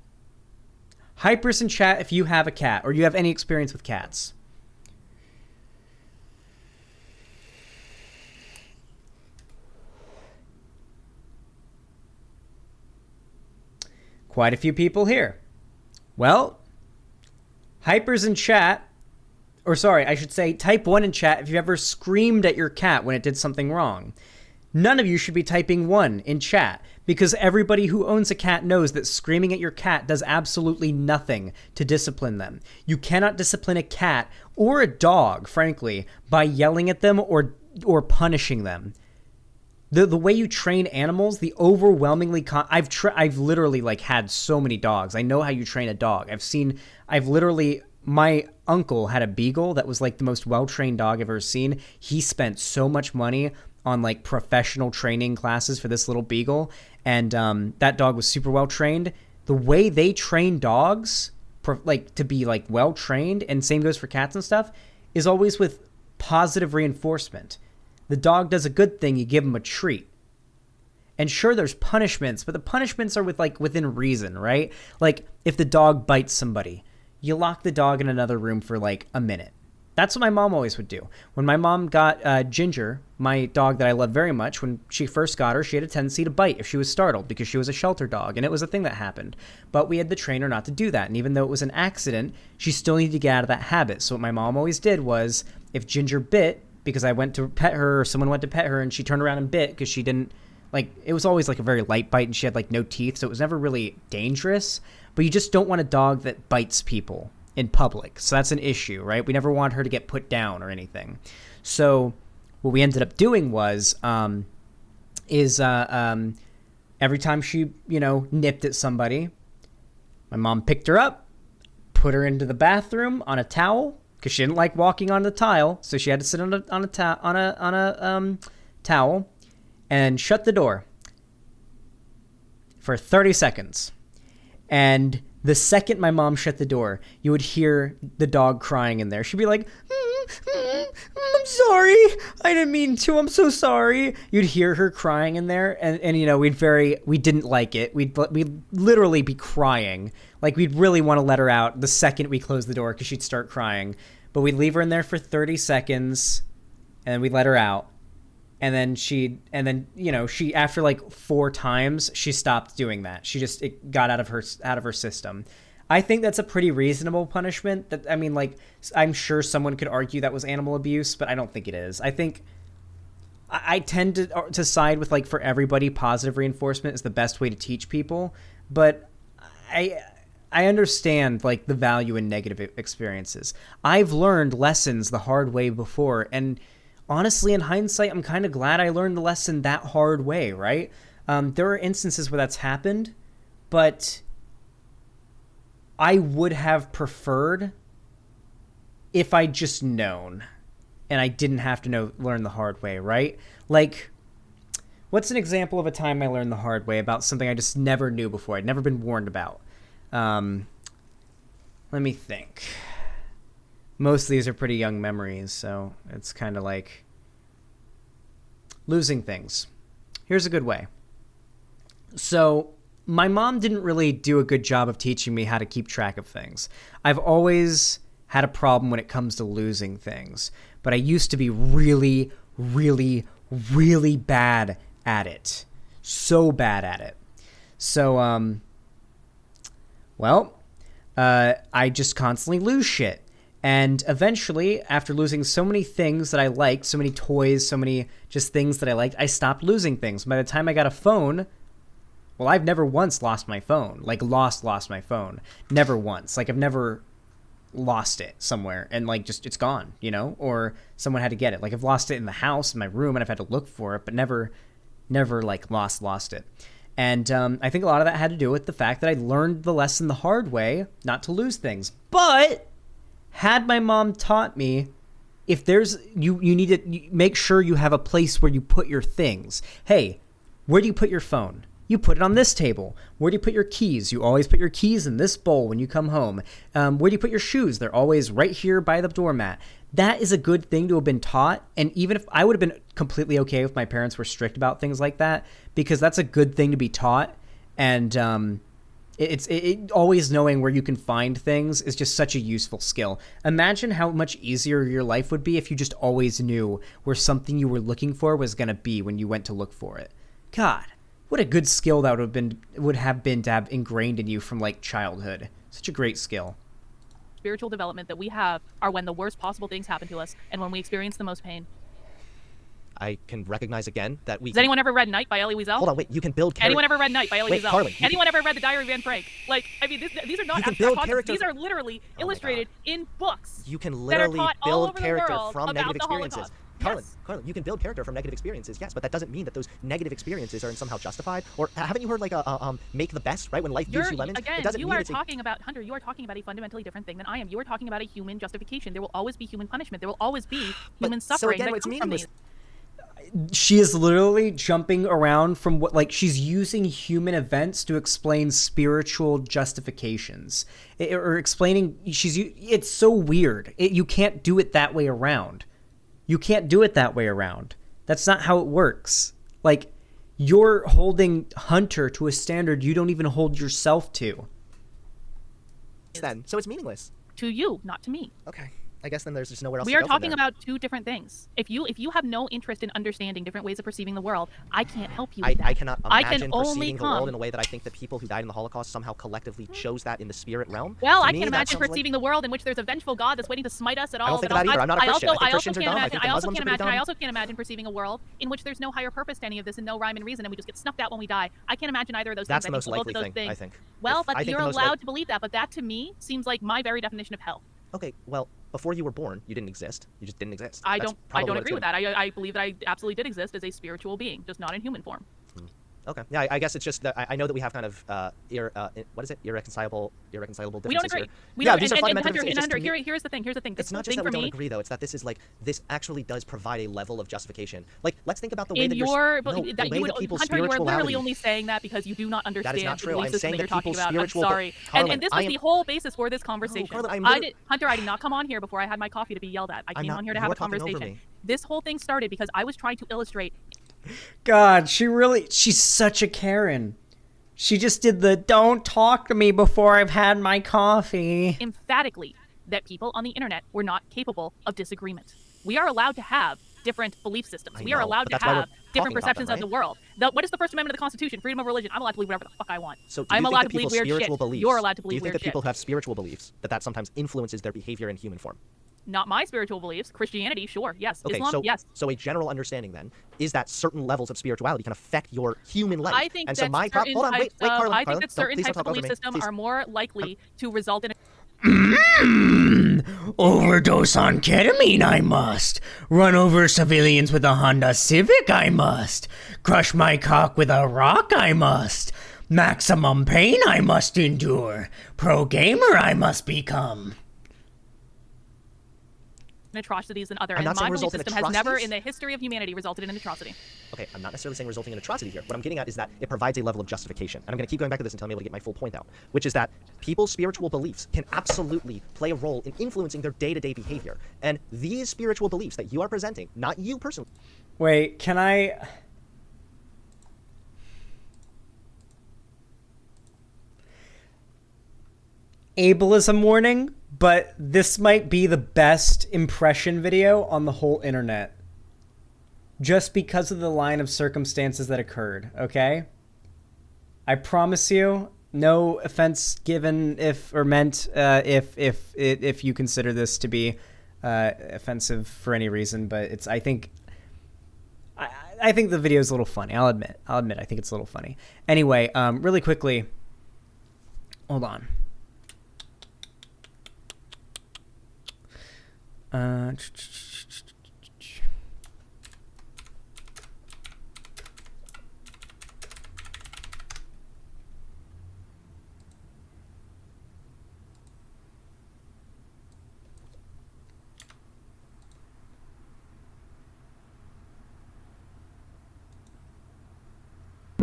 Hypers in chat if you have a cat or you have any experience with cats. Quite a few people here. Well, hypers in chat, or sorry, I should say type 1 in chat if you've ever screamed at your cat when it did something wrong. None of you should be typing 1 in chat because everybody who owns a cat knows that screaming at your cat does absolutely nothing to discipline them. You cannot discipline a cat or a dog, frankly, by yelling at them or punishing them. The way you train animals, the overwhelmingly I've literally like had so many dogs. I know how you train a dog. My uncle had a beagle that was like the most well-trained dog I've ever seen. He spent so much money on like professional training classes for this little beagle, and that dog was super well trained. The way they train dogs, like to be like well trained, and same goes for cats and stuff, is always with positive reinforcement. The dog does a good thing, you give him a treat. And sure, there's punishments, but the punishments are within reason, right? Like if the dog bites somebody, you lock the dog in another room for like a minute. That's what my mom always would do. When my mom got Ginger, my dog that I love very much, when she first got her, she had a tendency to bite if she was startled because she was a shelter dog, and it was a thing that happened. But we had to train her not to do that, and even though it was an accident, she still needed to get out of that habit. So what my mom always did was, if Ginger bit, because I went to pet her or someone went to pet her and she turned around and bit because she didn't, like, it was always like a very light bite and she had like no teeth, so it was never really dangerous. But you just don't want a dog that bites people in public. So that's an issue, right? We never want her to get put down or anything. So what we ended up doing was, every time she, nipped at somebody, my mom picked her up, put her into the bathroom on a towel, because she didn't like walking on the tile, so she had to sit on a towel, and shut the door for 30 seconds. And the second my mom shut the door, you would hear the dog crying in there. She'd be like, I'm sorry, I didn't mean to, I'm so sorry. You'd hear her crying in there, and we didn't like it. We'd literally be crying. Like, we'd really want to let her out the second we closed the door because she'd start crying. But we'd leave her in there for 30 seconds, and then we'd let her out. And then she after like 4 times, she stopped doing that. It got out of her system. I think that's a pretty reasonable punishment. I'm sure someone could argue that was animal abuse, but I don't think it is. I think I tend to side with, like, for everybody, positive reinforcement is the best way to teach people. But I understand, like, the value in negative experiences. I've learned lessons the hard way before, and honestly, in hindsight, I'm kind of glad I learned the lesson that hard way, right? There are instances where that's happened, but I would have preferred if I'd just known and I didn't have to learn the hard way, right? Like, what's an example of a time I learned the hard way about something I just never knew before? I'd never been warned about. Let me think. Most of these are pretty young memories, so it's kind of like losing things. Here's a good way. So my mom didn't really do a good job of teaching me how to keep track of things. I've always had a problem when it comes to losing things, but I used to be really, really, really bad at it. So bad at it. So, I just constantly lose shit. And eventually, after losing so many things that I liked, so many toys, so many just things that I liked, I stopped losing things. By the time I got a phone, well, I've never once lost my phone. Like, lost my phone. Never once. Like, I've never lost it somewhere and, like, just it's gone, you know? Or someone had to get it. Like, I've lost it in the house, in my room, and I've had to look for it, but never, like, lost it. And I think a lot of that had to do with the fact that I learned the lesson the hard way, not to lose things. But had my mom taught me, if there's, you need to make sure you have a place where you put your things. Hey, where do you put your phone? You put it on this table. Where do you put your keys? You always put your keys in this bowl when you come home. Where do you put your shoes? They're always right here by the doormat. That is a good thing to have been taught. And even if I would have been completely okay if my parents were strict about things like that, because that's a good thing to be taught. And it's always knowing where you can find things is just such a useful skill. Imagine how much easier your life would be if you just always knew where something you were looking for was going to be when you went to look for it. God, what a good skill that would have been to have ingrained in you from, like, childhood. Such a great skill. Spiritual development that we have are when the worst possible things happen to us and when we experience the most pain. I can recognize again that we... Has anyone ever read Night by Elie Wiesel? Hold on, wait, you can build character... Anyone ever read Night by Elie Wait, Wiesel? Karlyn, Anyone ever read The Diary of Anne Frank? Like, I mean, these are not You can abstract build concepts. character... These are literally illustrated in books. You can that are literally taught all build over the character world from about negative the experiences. Holocaust. Karlyn, Yes. Karlyn, you can build character from negative experiences, yes, but that doesn't mean that those negative experiences are somehow justified. Or haven't you heard, like, make the best, right? When life gives you lemons, again, it doesn't you mean are it's talking about, Hunter, you are talking about a fundamentally different thing than I am. You are talking about a human justification. There will always be human punishment. There will always be human suffering so again, that it's comes from meaningless. these. She is literally jumping around from what, like, she's using human events to explain spiritual justifications or explaining. It's so weird. You can't do it that way around. You can't do it that way around. That's not how it works. Like, you're holding Hunter to a standard you don't even hold yourself to. Then, so it's meaningless. To you, not to me. Okay. I guess then there's just nowhere else We to are go from talking there. about two different things. If you have no interest in understanding different ways of perceiving the world, I can't help you with that. I cannot I imagine can only perceiving the world come. in a way that I think that people who died in the Holocaust somehow collectively chose that in the spirit realm. Well, To I me, can that imagine sounds like- perceiving the world in which there's a vengeful God that's waiting to smite us at all. I don't think that either. I'm not a Christian. I think I also Christians are can't dumb. I imagine. think the I also Muslims can't are pretty imagine. I dumb. also can't imagine perceiving a world in which there's no higher purpose to any of this and no rhyme and reason, and we just get snuffed out when we die. I can't imagine either of those That's things. the most I think likely both of those thing, I things. think. Well, I but think you're the most allowed to believe that. But that to me seems like my very definition of hell. Okay, well, before you were born, you didn't exist. You just didn't exist. I That's don't probably what agree it's with doing. that. I believe that I absolutely did exist as a spiritual being, just not in human form. Okay. Yeah, I guess it's just that I know that we have kind of what is it? Irreconcilable differences We don't agree. here. We Yeah, don't, these are and fundamental Hunter, differences. It's just to me- here's the thing. Here's the thing. It's not just thing that we for don't me, agree, though. It's that this actually does provide a level of justification. Like, let's think about the way in that your no, the way that people's Hunter, you are literally spirituality. only saying that because you do not understand That is not the true. belief I'm system saying that you're that talking people's about. I'm spiritual- sorry. Karlyn, And this was the whole basis for this conversation. Karlyn, I'm Hunter, I did not come on here before I had my coffee to be yelled at. I I'm came not- on here to you have are a talking over conversation. me. This whole thing started because I was trying to illustrate. God, she's such a Karen. She just did the don't talk to me before I've had my coffee. Emphatically that people on the internet were not capable of disagreement. We are allowed to have different belief systems. I We are know, allowed but to that's why we're have different talking about perceptions them, of the right? world. What is the First Amendment of the Constitution? Freedom of religion. I'm allowed to believe whatever the fuck I want. So do I'm you allowed think to that believe people's weird spiritual shit. beliefs, You're allowed to do believe you think weird that people shit. who have spiritual beliefs that sometimes influences their behavior in human form? not my spiritual beliefs. Christianity, sure, yes. Okay, Islam, so yes. so a general understanding then is that certain levels of spirituality can affect your human life. I think and that so my certain hold on, wait, types of, Karlyn, I Karlyn, think that certain please don't types of talk over belief me. system Please. are more likely to result in Overdose on ketamine, I must. Run over civilians with a Honda Civic, I must. Crush my cock with a rock, I must. Maximum pain I must endure. Pro gamer I must become. atrocities than other. I'm And not saying my belief result in system has never, atrocities. in the history of humanity, resulted in an atrocity. Okay, I'm not necessarily saying resulting in atrocity here. What I'm getting at is that it provides a level of justification. And I'm going to keep going back to this until I'm able to get my full point out, which is that people's spiritual beliefs can absolutely play a role in influencing their day-to-day behavior. And these spiritual beliefs that you are presenting, not you personally. Wait, can I... Ableism warning, but this might be the best impression video on the whole internet. Just because of the line of circumstances that occurred, okay? I promise you, no offense given if or meant if you consider this to be offensive for any reason, but it's I think the video is a little funny. I'll admit I think it's a little funny. Anyway, really quickly, hold on.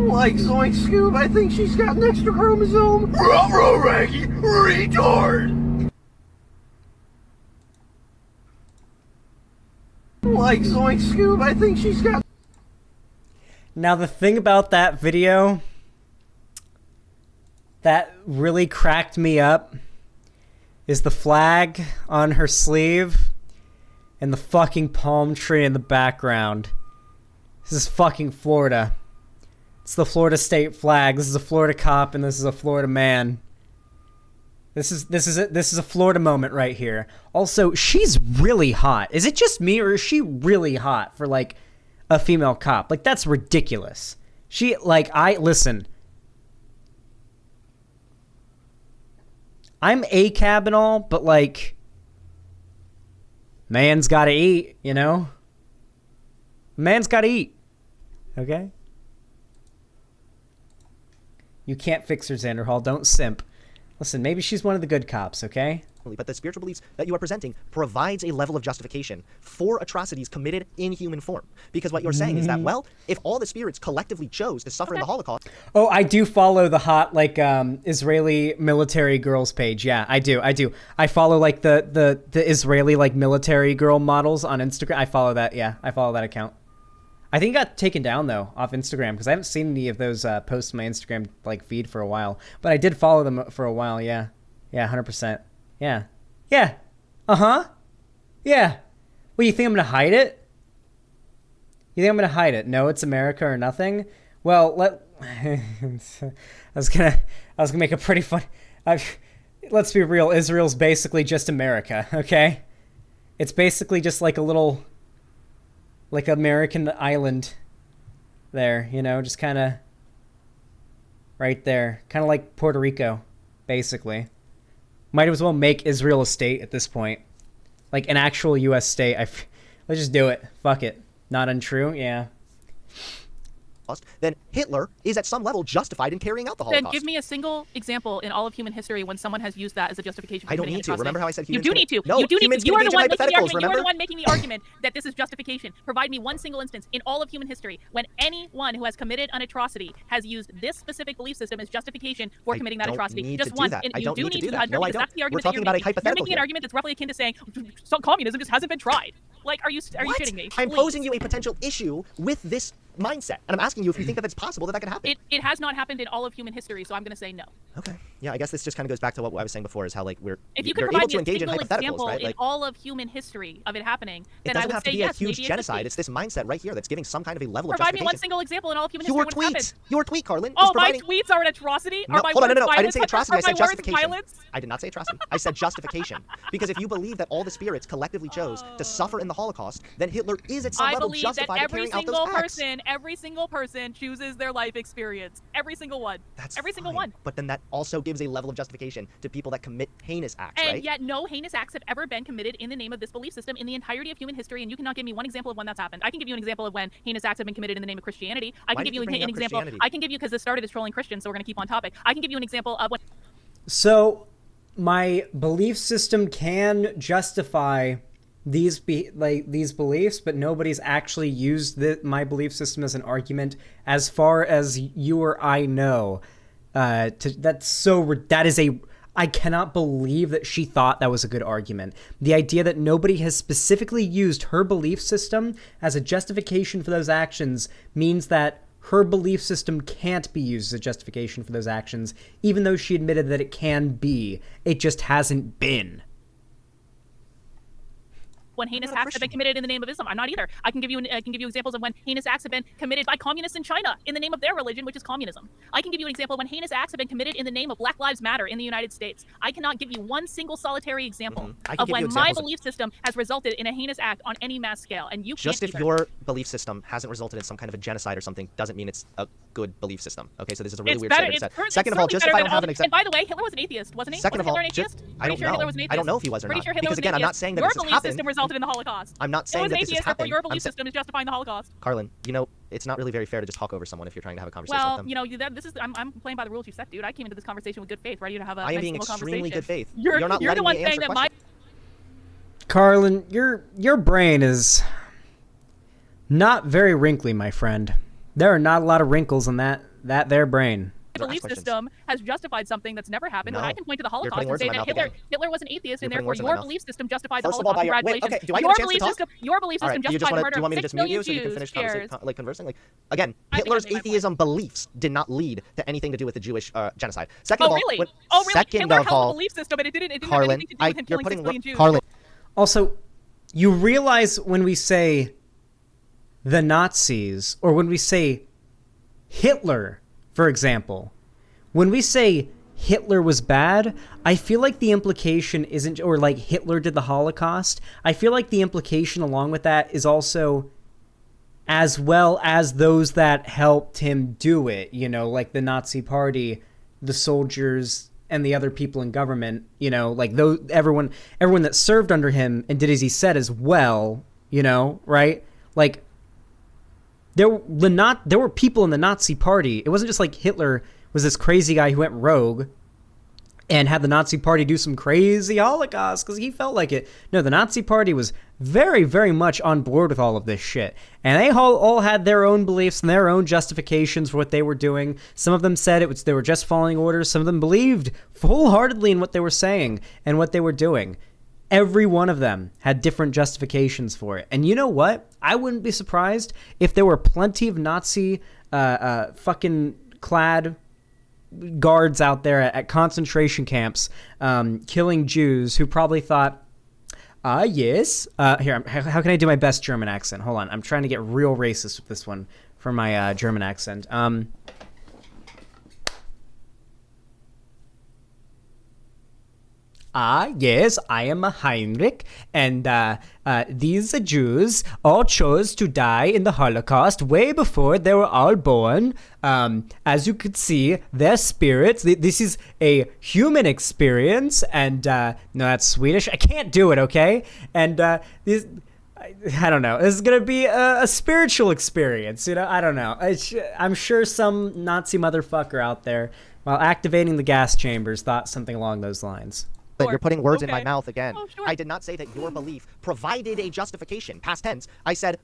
Like Zoink Scoob, I think she's got an extra chromosome. Ruh-roh, Raggy, retard! Like Zoink Scoob, I think she's got... Now the thing about that video that really cracked me up is the flag on her sleeve and the fucking palm tree in the background. This is fucking Florida. It's the Florida state flag. This is a Florida cop and this is a Florida man. This is a Florida moment right here. Also, she's really hot. Is it just me or is she really hot for like a female cop? Like that's ridiculous. She listen. I'm ACAB and all, but like man's got to eat, you know? Man's got to eat. Okay? You can't fix her, Xander Hall. Don't simp. Listen, maybe she's one of the good cops, okay? But the spiritual beliefs that you are presenting provides a level of justification for atrocities committed in human form. Because what you're saying is that, well, if all the spirits collectively chose to suffer in the Holocaust... Oh, I do follow the hot, like, Israeli military girls page. Yeah, I do. I follow, like, the Israeli, like, military girl models on Instagram. I follow that, yeah. I follow that account. I think it got taken down, though, off Instagram, because I haven't seen any of those posts on my Instagram, like, feed for a while. But I did follow them for a while, yeah. Yeah, 100%. Yeah. Yeah. Uh-huh. Yeah. Well, you think I'm going to hide it? You think I'm going to hide it? No, it's America or nothing? Well, I was going to make a pretty fun... let's be real. Israel's basically just America, okay? It's basically just like a little... like American island there, you know, just kind of right there. Kind of like Puerto Rico, basically. Might as well make Israel a state at this point. Like an actual U.S. state. Let's just do it. Fuck it. Not untrue? Yeah. Then Hitler is at some level justified in carrying out the Holocaust. Then give me a single example in all of human history when someone has used that as a justification for I don't committing need to. atrocity. Remember how I said humans... You do need to. No, you do need humans to. You are the can one engage making in the argument. You are hypotheticals, the one making the argument that this is justification. Provide me one single instance in all of human history when anyone who has committed an atrocity has used this specific belief system as justification for committing that atrocity. Just one. I You don't do need to need do that. No, I don't. That's the argument We're talking that about a you're making. You're hypothetical making an here. argument that's roughly akin to saying communism just hasn't been tried. Like, are you shitting me? I'm Please. posing you a potential issue with this mindset. And I'm asking you if you think that it's possible that could happen. It has not happened in all of human history, so I'm going to say no. Okay. Yeah, I guess this just kind of goes back to what I was saying before, is how like if you could you're provide able to me a engage in single hypotheticals, example right? in Like, all of human history of it happening, it then I doesn't would have say to be a yes, huge maybe it genocide. could be. It's this mindset right here that's giving some kind of a level of Provide me justification. one single example in all of human history when it's happened. Your tweet, Karlyn. Oh, is providing... my tweets are an atrocity? No, Are my hold on, words no. I didn't say violence? atrocity. I Are said my words justification. violence? I did not say atrocity. I said justification. Because if you believe that all the spirits collectively chose to suffer in the Holocaust, then Hitler is at some I level believe that justified in carrying out those acts. every single person chooses their life experience. Every single one. That's every single fine. one. But then that also gives a level of justification to people that commit heinous acts, And right? yet no heinous acts have ever been committed in the name of this belief system in the entirety of human history, and you cannot give me one example of when that's happened. I can give you an example of when heinous acts have been committed in the name of Christianity. I can give you an example. I can give you, because this started as trolling Christians, so we're going to keep on topic. I can give you an example of when... So my belief system can justify these beliefs, but nobody's actually used my belief system as an argument, as far as you or I know. I cannot believe that she thought that was a good argument. The idea that nobody has specifically used her belief system as a justification for those actions means that her belief system can't be used as a justification for those actions, even though she admitted that it can be. It just hasn't been. When heinous acts have been committed in the name of Islam. I'm not either. I can give you examples of when heinous acts have been committed by communists in China in the name of their religion, which is communism. I can give you an example of when heinous acts have been committed in the name of Black Lives Matter in the United States. I cannot give you one single solitary example of when my belief system has resulted in a heinous act on any mass scale, and you just can't if your belief system hasn't resulted in some kind of a genocide or something doesn't mean it's a good belief system. Okay, so this is a really weird statement to say. Second of all, just if I don't have an example. And by the way, Hitler was an atheist, wasn't he? Second of all, Hitler an atheist? I don't know. I don't know if he was or not. Pretty sure Hitler was because again, I'm not saying that your this has belief happened. system resulted in the Holocaust. I'm not saying that this has happened. Your belief system is justifying the Holocaust. Karlyn, you know, it's not really very fair to just talk over someone if you're trying to have a conversation with them. Well, you know, I'm playing by the rules you set, dude. I came into this conversation with good faith, ready to have a I am nice being little extremely good faith. You're not the letting one me saying answer that Karlyn, your brain is not very wrinkly, my friend. There are not a lot of wrinkles in that there brain. my belief system has justified something that's never happened. No. And I can point to the You're Holocaust putting and words say in my that mouth Hitler was an atheist, and You're putting therefore words in my your mouth. belief system justified the First of all, Holocaust. wait, Congratulations. okay, do I get a chance to talk? Your belief All system right, justified the murder do you want me to of just 6 mute million you so you can finish Jews. conversing? Again, I think Hitler's I'm making my atheism beliefs did not lead to anything to do with the Jewish genocide. Second of all, really? Oh, really? Second Hitler of held all, a belief system, but it didn't have Karlyn, anything to do with him you're killing 6 putting million Jews. Karlyn. Also, you realize when we say the Nazis, or when we say Hitler, for example, when we say Hitler was bad, I feel like the implication isn't, or like Hitler did the Holocaust, I feel like the implication along with that is also as well as those that helped him do it, you know, like the Nazi Party, the soldiers, and the other people in government, you know, like those, everyone that served under him and did as he said as well, you know, right? Like there were people in the Nazi Party. It wasn't just like Hitler was this crazy guy who went rogue and had the Nazi Party do some crazy Holocaust because he felt like it. No, the Nazi Party was very, very much on board with all of this shit. And they all had their own beliefs and their own justifications for what they were doing. Some of them said they were just following orders. Some of them believed wholeheartedly in what they were saying and what they were doing. Every one of them had different justifications for it. And you know what? I wouldn't be surprised if there were plenty of Nazi fucking clad guards out there at concentration camps killing Jews who probably thought, yes. Here, how can I do my best German accent? Hold on. I'm trying to get real racist with this one for my German accent. Yes, I am a Heinrich, and these Jews all chose to die in the Holocaust way before they were all born. As you could see, their spirits, this is a human experience, and no, that's Swedish. I can't do it, okay? And I don't know. This is going to be a spiritual experience, you know? I don't know. I'm sure some Nazi motherfucker out there, while activating the gas chambers, thought something along those lines. But you're putting words in my mouth again. Oh, sure. I did not say that your belief provided a justification. Past tense. I said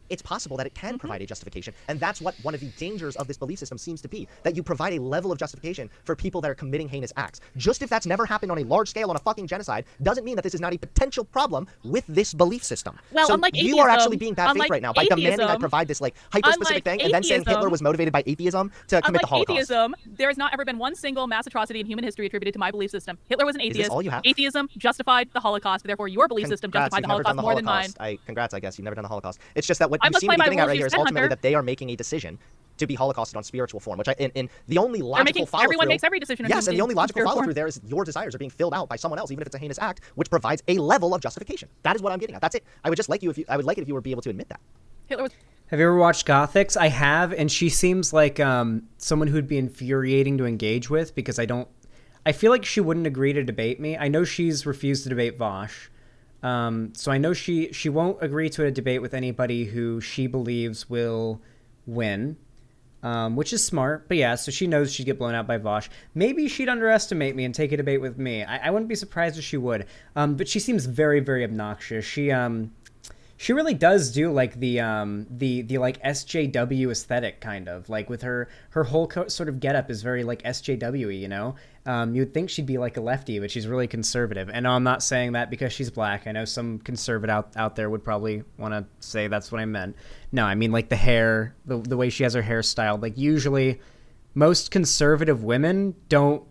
it's possible that it can provide a justification, and that's what one of the dangers of this belief system seems to be, that you provide a level of justification for people that are committing heinous acts. Just if that's never happened on a large scale on a fucking genocide, doesn't mean that this is not a potential problem with this belief system. Well, so unlike you are atheism- actually being bad faith unlike right now by demanding I atheism- provide this like hyper-specific thing, and then saying Hitler atheism- was motivated by atheism to commit the Unlike Holocaust. atheism, there has not ever been one single mass atrocity in human history attributed to my belief system. Hitler was an this atheist. all you have? Atheism justified the Holocaust. Therefore, your belief system Congrats, justified the you've never done Holocaust more than mine. Holocaust. Congrats, I guess. You've never done the Holocaust. It's just that what I you must seem to play be by getting the at rules right you here is spent, ultimately Hunter. that they are making a decision to be Holocausted on spiritual form, which in the only They're logical making follow-through... everyone makes every decision. Yes, and the only logical spiritual follow-through there is your desires are being filled out by someone else, even if it's a heinous act, which provides a level of justification. That is what I'm getting at. That's it. I would like it if you were be able to admit that. Hitler was. Have you ever watched Gothics? I have, and she seems like someone who'd be infuriating to engage with because I feel like she wouldn't agree to debate me. I know she's refused to debate Vosh. So I know she won't agree to a debate with anybody who she believes will win, which is smart. But yeah, so she knows she'd get blown out by Vosh. Maybe she'd underestimate me and take a debate with me. I wouldn't be surprised if she would. But she seems very, very obnoxious. She really does do like the like SJW aesthetic kind of, like with her whole sort of getup is very like SJW-y, you know. You'd think she'd be like a lefty, but she's really conservative. And I'm not saying that because she's black. I know some conservative out there would probably want to say that's what I meant. No, I mean like the hair, the way she has her hair styled. Like usually, most conservative women don't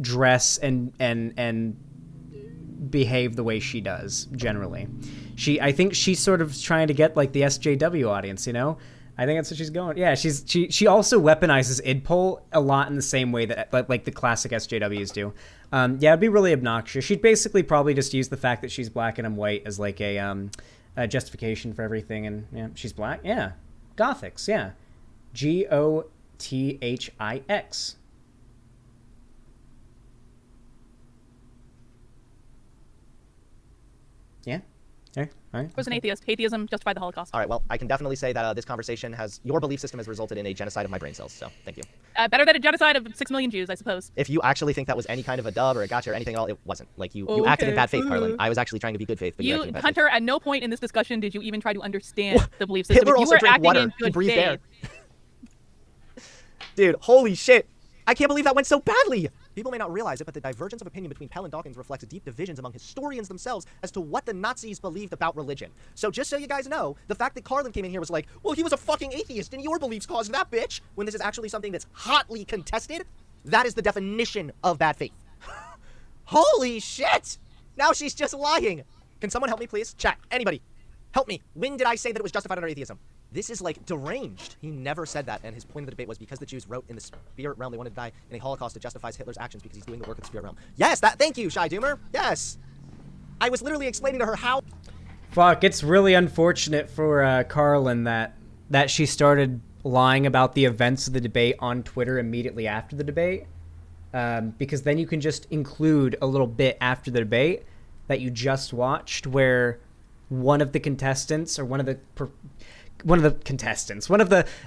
dress and behave the way she does generally. I think she's sort of trying to get like the SJW audience, you know. I think that's what she's going. Yeah, she also weaponizes idpol a lot in the same way that like the classic SJWs do. Yeah, it'd be really obnoxious. She'd basically probably just use the fact that she's black and I'm white as like a justification for everything. And yeah, she's black. Yeah, Gothics. Yeah, Gothix. Yeah. Okay. All right. Was an atheist. Atheism justified the Holocaust. All right, well, I can definitely say that this conversation your belief system has resulted in a genocide of my brain cells, so thank you. Better than a genocide of 6 million Jews, I suppose. If you actually think that was any kind of a dub or a gotcha or anything at all, it wasn't. Like, you acted in bad faith, Karlyn. I was actually trying to be good faith, but you acted in bad Hunter, faith. at no point in this discussion did you even try to understand the belief system. Hitler You also were drank acting water. in He good breathed faith. air. Dude, holy shit. I can't believe that went so badly. People may not realize it, but the divergence of opinion between Pell and Dawkins reflects deep divisions among historians themselves as to what the Nazis believed about religion. So just so you guys know, the fact that Karlyn came in here was like, well, he was a fucking atheist and your beliefs caused that, bitch, when this is actually something that's hotly contested, that is the definition of bad faith. Holy shit! Now she's just lying. Can someone help me, please? Chat, anybody. Help me. When did I say that it was justified under atheism? This is like deranged. He never said that, and his point of the debate was because the Jews wrote in the spirit realm they wanted to die in a Holocaust that justifies Hitler's actions because he's doing the work of the spirit realm. Yes, thank you, Shy Doomer. Yes. I was literally explaining to her how... Fuck, it's really unfortunate for Karlyn that she started lying about the events of the debate on Twitter immediately after the debate, because then you can just include a little bit after the debate that you just watched where one of the contestants or one of the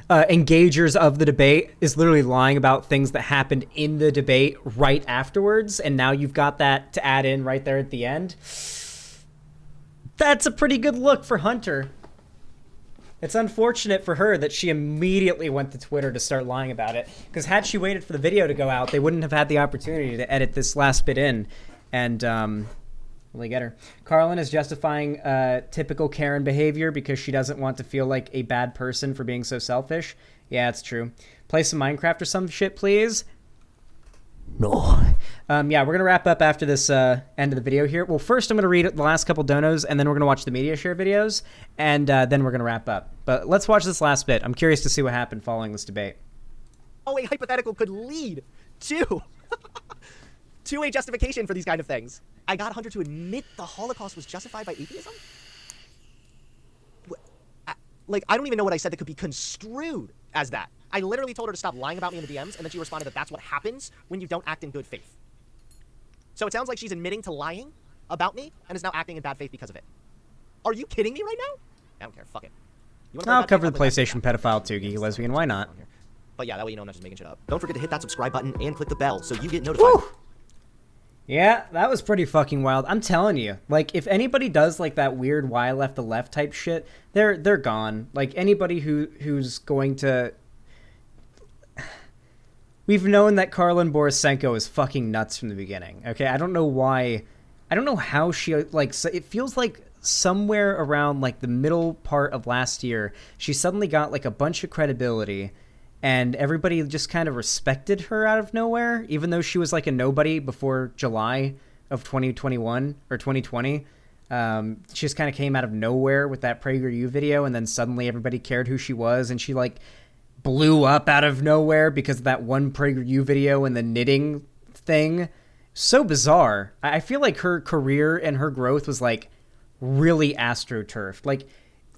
engagers of the debate is literally lying about things that happened in the debate right afterwards, and now you've got that to add in right there at the end. That's a pretty good look for Hunter. It's unfortunate for her that she immediately went to Twitter to start lying about it, because had she waited for the video to go out, they wouldn't have had the opportunity to edit this last bit in and really get her. Karlyn is justifying typical Karen behavior because she doesn't want to feel like a bad person for being so selfish. Yeah, it's true. Play some Minecraft or some shit, please. No. Yeah, we're going to wrap up after this end of the video here. Well, first I'm going to read the last couple donos, and then we're going to watch the media share videos, and then we're going to wrap up. But let's watch this last bit. I'm curious to see what happened following this debate. Oh, a hypothetical could lead to... to a justification for these kind of things. I got Hunter to admit the Holocaust was justified by atheism? Like, I don't even know what I said that could be construed as that. I literally told her to stop lying about me in the DMs, and then she responded that that's what happens when you don't act in good faith. So it sounds like she's admitting to lying about me, and is now acting in bad faith because of it. Are you kidding me right now? I don't care. Fuck it. I'll cover the PlayStation pedophile too, geeky lesbian. Why not? But yeah, that way you know I'm not just making shit up. Don't forget to hit that subscribe button and click the bell so you get notified. Woo! Yeah, that was pretty fucking wild. I'm telling you, like, if anybody does like that weird "why I left the left" type shit, they're gone. Like anybody who's going to, we've known that Karlyn Borysenko is fucking nuts from the beginning. Okay, I don't know why, I don't know how she like. So it feels like somewhere around like the middle part of last year, she suddenly got like a bunch of credibility. And everybody just kind of respected her out of nowhere, even though she was like a nobody before July of 2021 or 2020. She just kind of came out of nowhere with that PragerU video, and then suddenly everybody cared who she was, and she like blew up out of nowhere because of that one PragerU video and the knitting thing. So bizarre. I feel like her career and her growth was like really astroturfed. Like,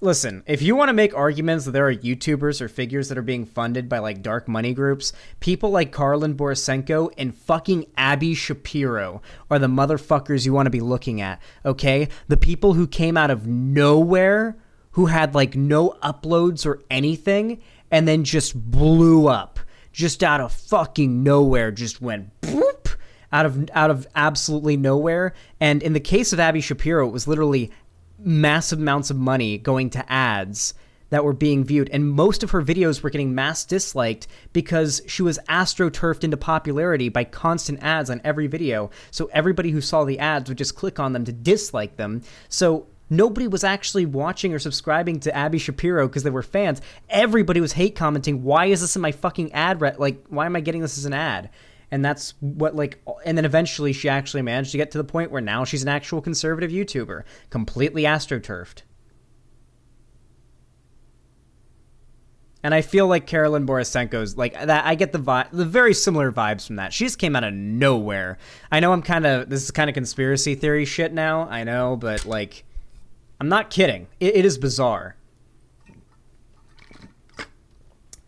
listen, if you want to make arguments that there are YouTubers or figures that are being funded by like dark money groups, people like Karlyn Borysenko and fucking Abby Shapiro are the motherfuckers you want to be looking at, okay? The people who came out of nowhere, who had like no uploads or anything, and then just blew up. Just out of fucking nowhere, just went boop, out of absolutely nowhere. And in the case of Abby Shapiro, it was literally massive amounts of money going to ads that were being viewed, and most of her videos were getting mass disliked because she was astroturfed into popularity by constant ads on every video. So everybody who saw the ads would just click on them to dislike them. So nobody was actually watching or subscribing to Abby Shapiro because they were fans. Everybody was hate commenting, why is this in my fucking ad? Like, why am I getting this as an ad? And that's what, like, and then eventually she actually managed to get to the point where now she's an actual conservative YouTuber, completely astroturfed. And I feel like Karlyn Borysenko's, like, that, I get the very similar vibes from that. She just came out of nowhere. I know this is kind of conspiracy theory shit now, I know, but, like, I'm not kidding. It is bizarre.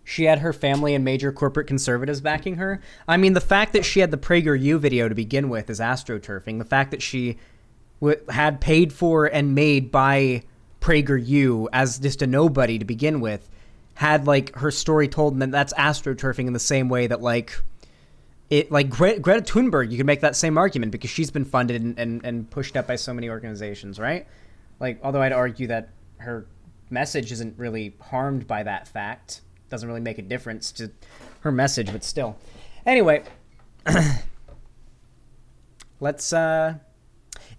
She had her family and major corporate conservatives backing her. I mean, the fact that she had the PragerU video to begin with is astroturfing. The fact that she had paid for and made by PragerU as just a nobody to begin with, had like her story told, and then that's astroturfing in the same way that like Greta Thunberg, you can make that same argument because she's been funded and pushed up by so many organizations, right? Like, although I'd argue that her message isn't really harmed by that fact. Doesn't really make a difference to her message, but still. Anyway, let's if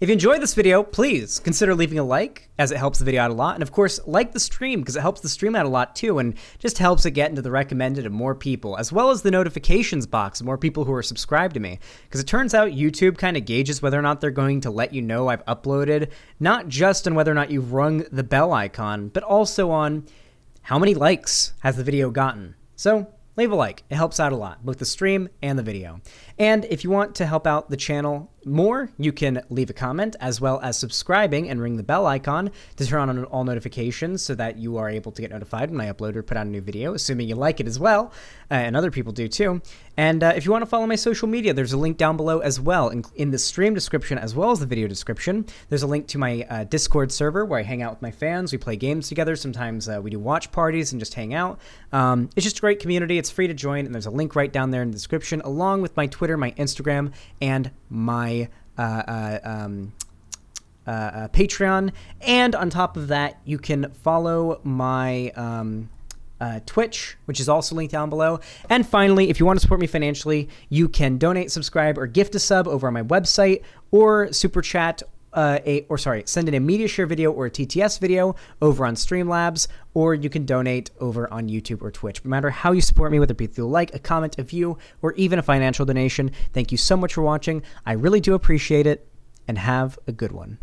you enjoyed this video, please consider leaving a like, as it helps the video out a lot. And of course, like the stream, because it helps the stream out a lot too, and just helps it get into the recommended of more people, as well as the notifications box of more people who are subscribed to me. Because it turns out YouTube kind of gauges whether or not they're going to let you know I've uploaded, not just on whether or not you've rung the bell icon, but also on how many likes has the video gotten. So leave a like. It helps out a lot, both the stream and the video. And if you want to help out the channel more, you can leave a comment, as well as subscribing and ring the bell icon to turn on all notifications so that you are able to get notified when I upload or put out a new video, assuming you like it as well, and other people do too. And if you want to follow my social media, there's a link down below as well, in the stream description as well as the video description. There's a link to my Discord server where I hang out with my fans. We play games together. Sometimes we do watch parties and just hang out. It's just a great community. It's free to join, and there's a link right down there in the description, along with my Twitter, my Instagram, and my Patreon. And on top of that, you can follow my Twitch, which is also linked down below. And finally, if you want to support me financially, you can donate, subscribe, or gift a sub over on my website, or super chat send in a media share video or a TTS video over on Streamlabs, or you can donate over on YouTube or Twitch. No matter how you support me, whether it be through a like, a comment, a view, or even a financial donation, thank you so much for watching. I really do appreciate it, and have a good one.